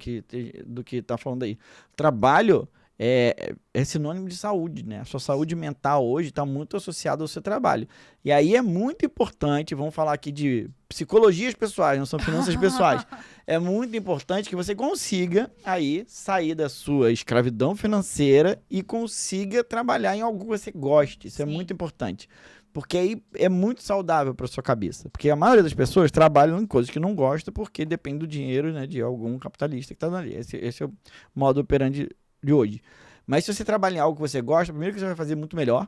do que está falando aí. O trabalho é sinônimo de saúde, né? A sua saúde mental hoje está muito associada ao seu trabalho. E aí é muito importante, vamos falar aqui de psicologias pessoais, não são finanças pessoais. É muito importante que você consiga aí sair da sua escravidão financeira e consiga trabalhar em algo que você goste. Isso é Sim. muito importante. Porque aí é muito saudável para sua cabeça. Porque a maioria das pessoas trabalham em coisas que não gostam porque depende do dinheiro, né, de algum capitalista que está ali. Esse é o modo operandi de hoje. Mas se você trabalha em algo que você gosta, primeiro que você vai fazer muito melhor.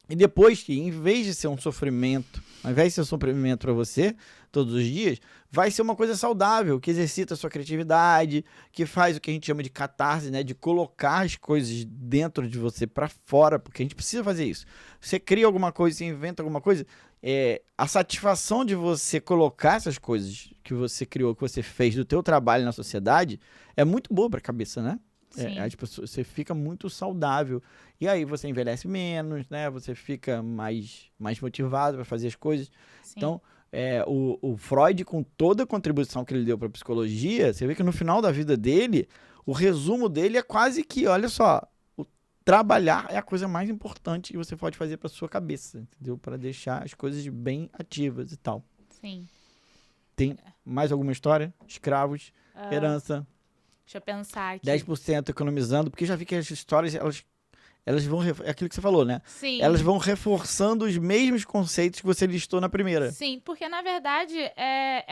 E depois que, em vez de ser um sofrimento, ao invés de ser um sofrimento para você, todos os dias, vai ser uma coisa saudável, que exercita a sua criatividade, que faz o que a gente chama de catarse, né? De colocar as coisas dentro de você para fora, porque a gente precisa fazer isso. Você cria alguma coisa, você inventa alguma coisa, a satisfação de você colocar essas coisas que você criou, que você fez do teu trabalho na sociedade, é muito boa para a cabeça, né? Sim. Você fica muito saudável. E aí você envelhece menos, né? Você fica mais motivado para fazer as coisas. Sim. Então, o Freud, com toda a contribuição que ele deu para a psicologia, você vê que no final da vida dele, o resumo dele é quase que, olha só, trabalhar é a coisa mais importante que você pode fazer para sua cabeça, entendeu? Para deixar as coisas bem ativas e tal. Sim. Tem mais alguma história? Escravos, herança... Deixa eu pensar aqui. 10% economizando, porque já vi que as histórias, elas vão... É aquilo que você falou, né? Sim. Elas vão reforçando os mesmos conceitos que você listou na primeira. Sim, porque na verdade é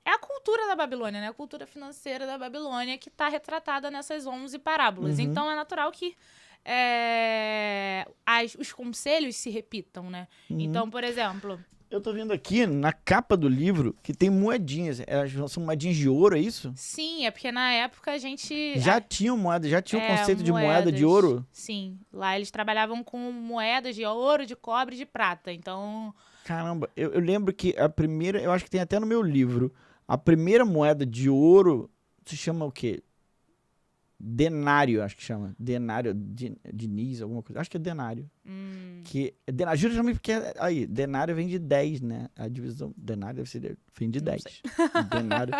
a cultura da Babilônia, né? A cultura financeira da Babilônia que está retratada nessas 11 parábolas. Uhum. Então é natural que os conselhos se repitam, né? Uhum. Então, por exemplo... Eu tô vendo aqui na capa do livro que tem moedinhas. Elas são moedinhas de ouro, é isso? Sim, é porque na época a gente... Já tinham moeda, já tinha o conceito de moeda de moedas. ouro? Sim, lá eles trabalhavam com moedas de ouro, de cobre e de prata. Então... Caramba, eu lembro que a primeira, eu acho que tem até no meu livro, a primeira moeda de ouro se chama o quê? Denário, acho que chama. Denário, Diniz, alguma coisa. Acho que é denário. Denário, juro também porque aí, denário vem de 10, né? A divisão denário vem de 10. Denário,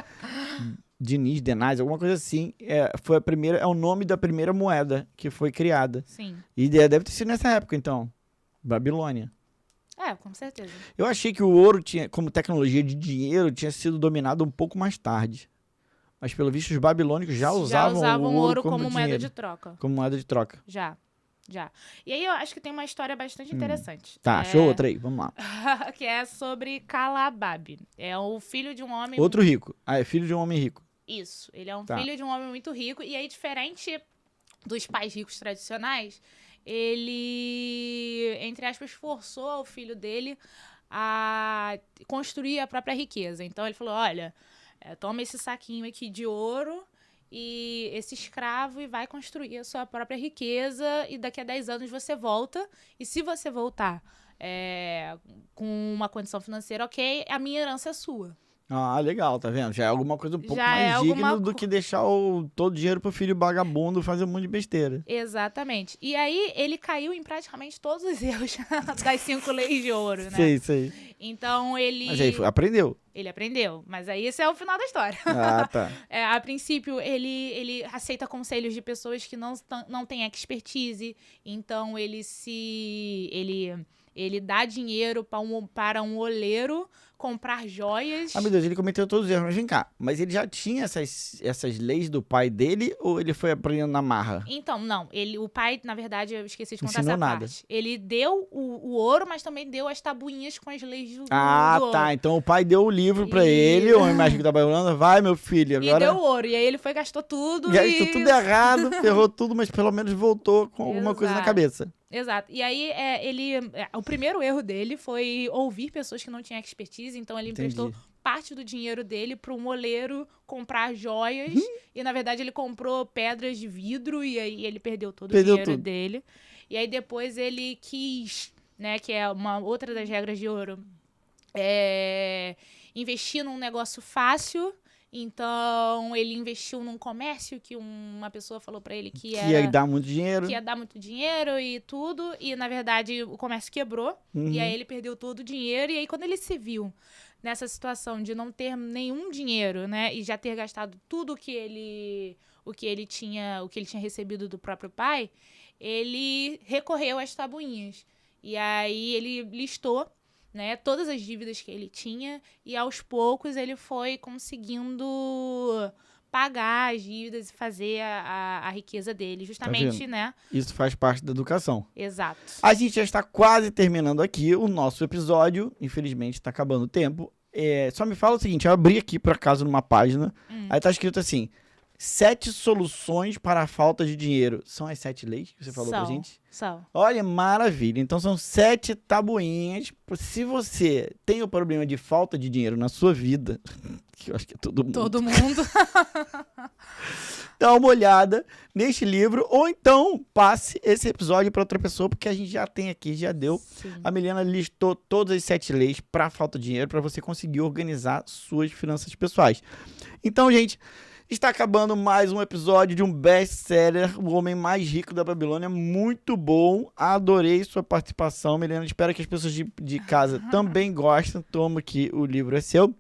Diniz, Denais, alguma coisa assim. Foi a primeira, é o nome da primeira moeda que foi criada. Sim. E deve ter sido nessa época, então. Babilônia. Com certeza. Eu achei que o ouro, como tecnologia de dinheiro, tinha sido dominado um pouco mais tarde. Mas, pelo visto, os babilônicos já usavam o ouro como moeda dinheiro, de troca. como moeda de troca. Já. E aí eu acho que tem uma história bastante interessante. Tá, show outra aí, vamos lá. Que é sobre Calabab. É o filho de um homem... Outro rico. É filho de um homem rico. Isso. Ele é um Tá. filho de um homem muito rico. E aí, diferente dos pais ricos tradicionais, ele, entre aspas, forçou o filho dele a construir a própria riqueza. Então, ele falou, olha... toma esse saquinho aqui de ouro e esse escravo e vai construir a sua própria riqueza e daqui a 10 anos você volta. E se você voltar com uma condição financeira ok, a minha herança é sua. Ah, legal, tá vendo? Já é alguma coisa um pouco Já é mais digna alguma do que deixar todo o dinheiro pro filho vagabundo fazer um monte de besteira. Exatamente. E aí ele caiu em praticamente todos os erros das 5 leis de ouro, né? Sei. Então ele... Mas aí aprendeu. Ele aprendeu, mas aí esse é o final da história. Ah, tá. A princípio, ele aceita conselhos de pessoas que não têm expertise, então ele dá dinheiro para um oleiro comprar joias. Ah, meu Deus, ele cometeu todos os erros. Mas vem cá, mas ele já tinha essas leis do pai dele ou ele foi aprendendo na marra? Então, não. O pai, na verdade, eu esqueci de contar Ensinou essa nada. parte. Ele deu o ouro, mas também deu as tabuinhas com as leis do Ah, ouro. tá. Então o pai deu o livro pra ele, o homem mágico da Babilônia, vai, meu filho, agora... E deu ouro. E aí ele foi, gastou tudo. Gastou tudo errado, ferrou tudo, mas pelo menos voltou com alguma coisa na cabeça. Exato. E aí, o primeiro erro dele foi ouvir pessoas que não tinham expertise, então ele emprestou parte do dinheiro dele para um oleiro comprar joias, e na verdade ele comprou pedras de vidro, e aí ele perdeu todo o dinheiro dele. E aí depois ele quis, né, que é uma outra das regras de ouro, investir num negócio fácil Então, ele investiu num comércio que uma pessoa falou pra ele que ia dar muito dinheiro. Que ia dar muito dinheiro e tudo. E, na verdade, o comércio quebrou. E aí, ele perdeu todo o dinheiro. E aí, quando ele se viu nessa situação de não ter nenhum dinheiro, né? E já ter gastado tudo o que ele tinha recebido do próprio pai, ele recorreu às tabuinhas. E aí, ele listou, né, todas as dívidas que ele tinha, e aos poucos ele foi conseguindo pagar as dívidas e fazer a riqueza dele, justamente, né? Isso faz parte da educação. Exato. A gente já está quase terminando aqui o nosso episódio, infelizmente está acabando o tempo. Só me fala o seguinte, eu abri aqui por acaso numa página, aí tá escrito assim, 7 soluções para a falta de dinheiro. São as 7 leis que você falou pra gente? São. Olha, maravilha. Então são 7 tabuinhas. Se você tem o problema de falta de dinheiro na sua vida, que eu acho que é todo mundo. Todo mundo. Dá uma olhada neste livro, ou então passe esse episódio para outra pessoa, porque a gente já tem aqui, já deu. Sim. A Milena listou todas as 7 leis para falta de dinheiro, para você conseguir organizar suas finanças pessoais. Então, gente, está acabando mais um episódio de um best-seller, O Homem Mais Rico da Babilônia. Muito bom, adorei sua participação, Milena. Espero que as pessoas de casa também gostem. Toma que o livro é seu.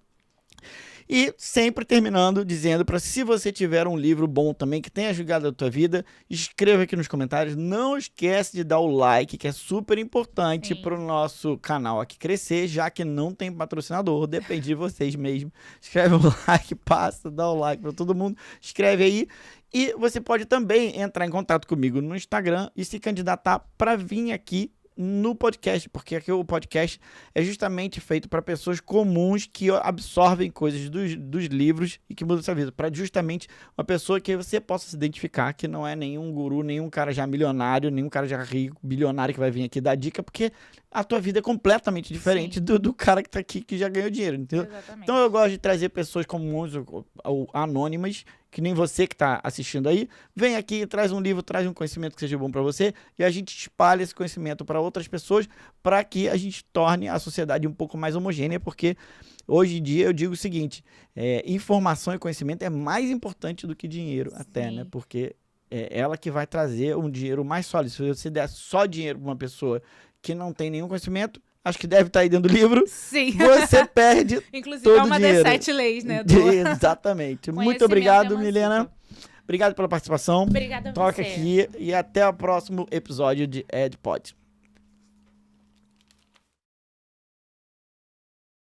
E sempre terminando dizendo para, se você tiver um livro bom também que tenha ajudado a tua vida, escreva aqui nos comentários. Não esquece de dar o like, que é super importante para o nosso canal aqui crescer, já que não tem patrocinador, depende de vocês mesmo. Escreve o like, passa, dá o like para todo mundo, escreve aí. E você pode também entrar em contato comigo no Instagram e se candidatar para vir aqui no podcast, porque aqui o podcast é justamente feito para pessoas comuns que absorvem coisas dos livros e que mudam sua vida, para justamente uma pessoa que você possa se identificar, que não é nenhum guru, nenhum cara já milionário, nenhum cara já rico, bilionário que vai vir aqui dar dica, porque a tua vida é completamente diferente do cara que tá aqui, que já ganhou dinheiro, entendeu? Exatamente. Então eu gosto de trazer pessoas comuns ou anônimas, que nem você que está assistindo aí, vem aqui, traz um livro, traz um conhecimento que seja bom para você, e a gente espalha esse conhecimento para outras pessoas, para que a gente torne a sociedade um pouco mais homogênea, porque hoje em dia eu digo o seguinte, informação e conhecimento é mais importante do que dinheiro. Sim. Até, né? Porque é ela que vai trazer um dinheiro mais sólido. Se você der só dinheiro para uma pessoa que não tem nenhum conhecimento, acho que deve estar aí dentro do livro. Sim. Você perde inclusive, todo é uma dinheiro. das 7 leis, né? Exatamente. Muito obrigado, Milena. Obrigado pela participação. Obrigada a Toca você. aqui e até o próximo episódio de Ed Pod.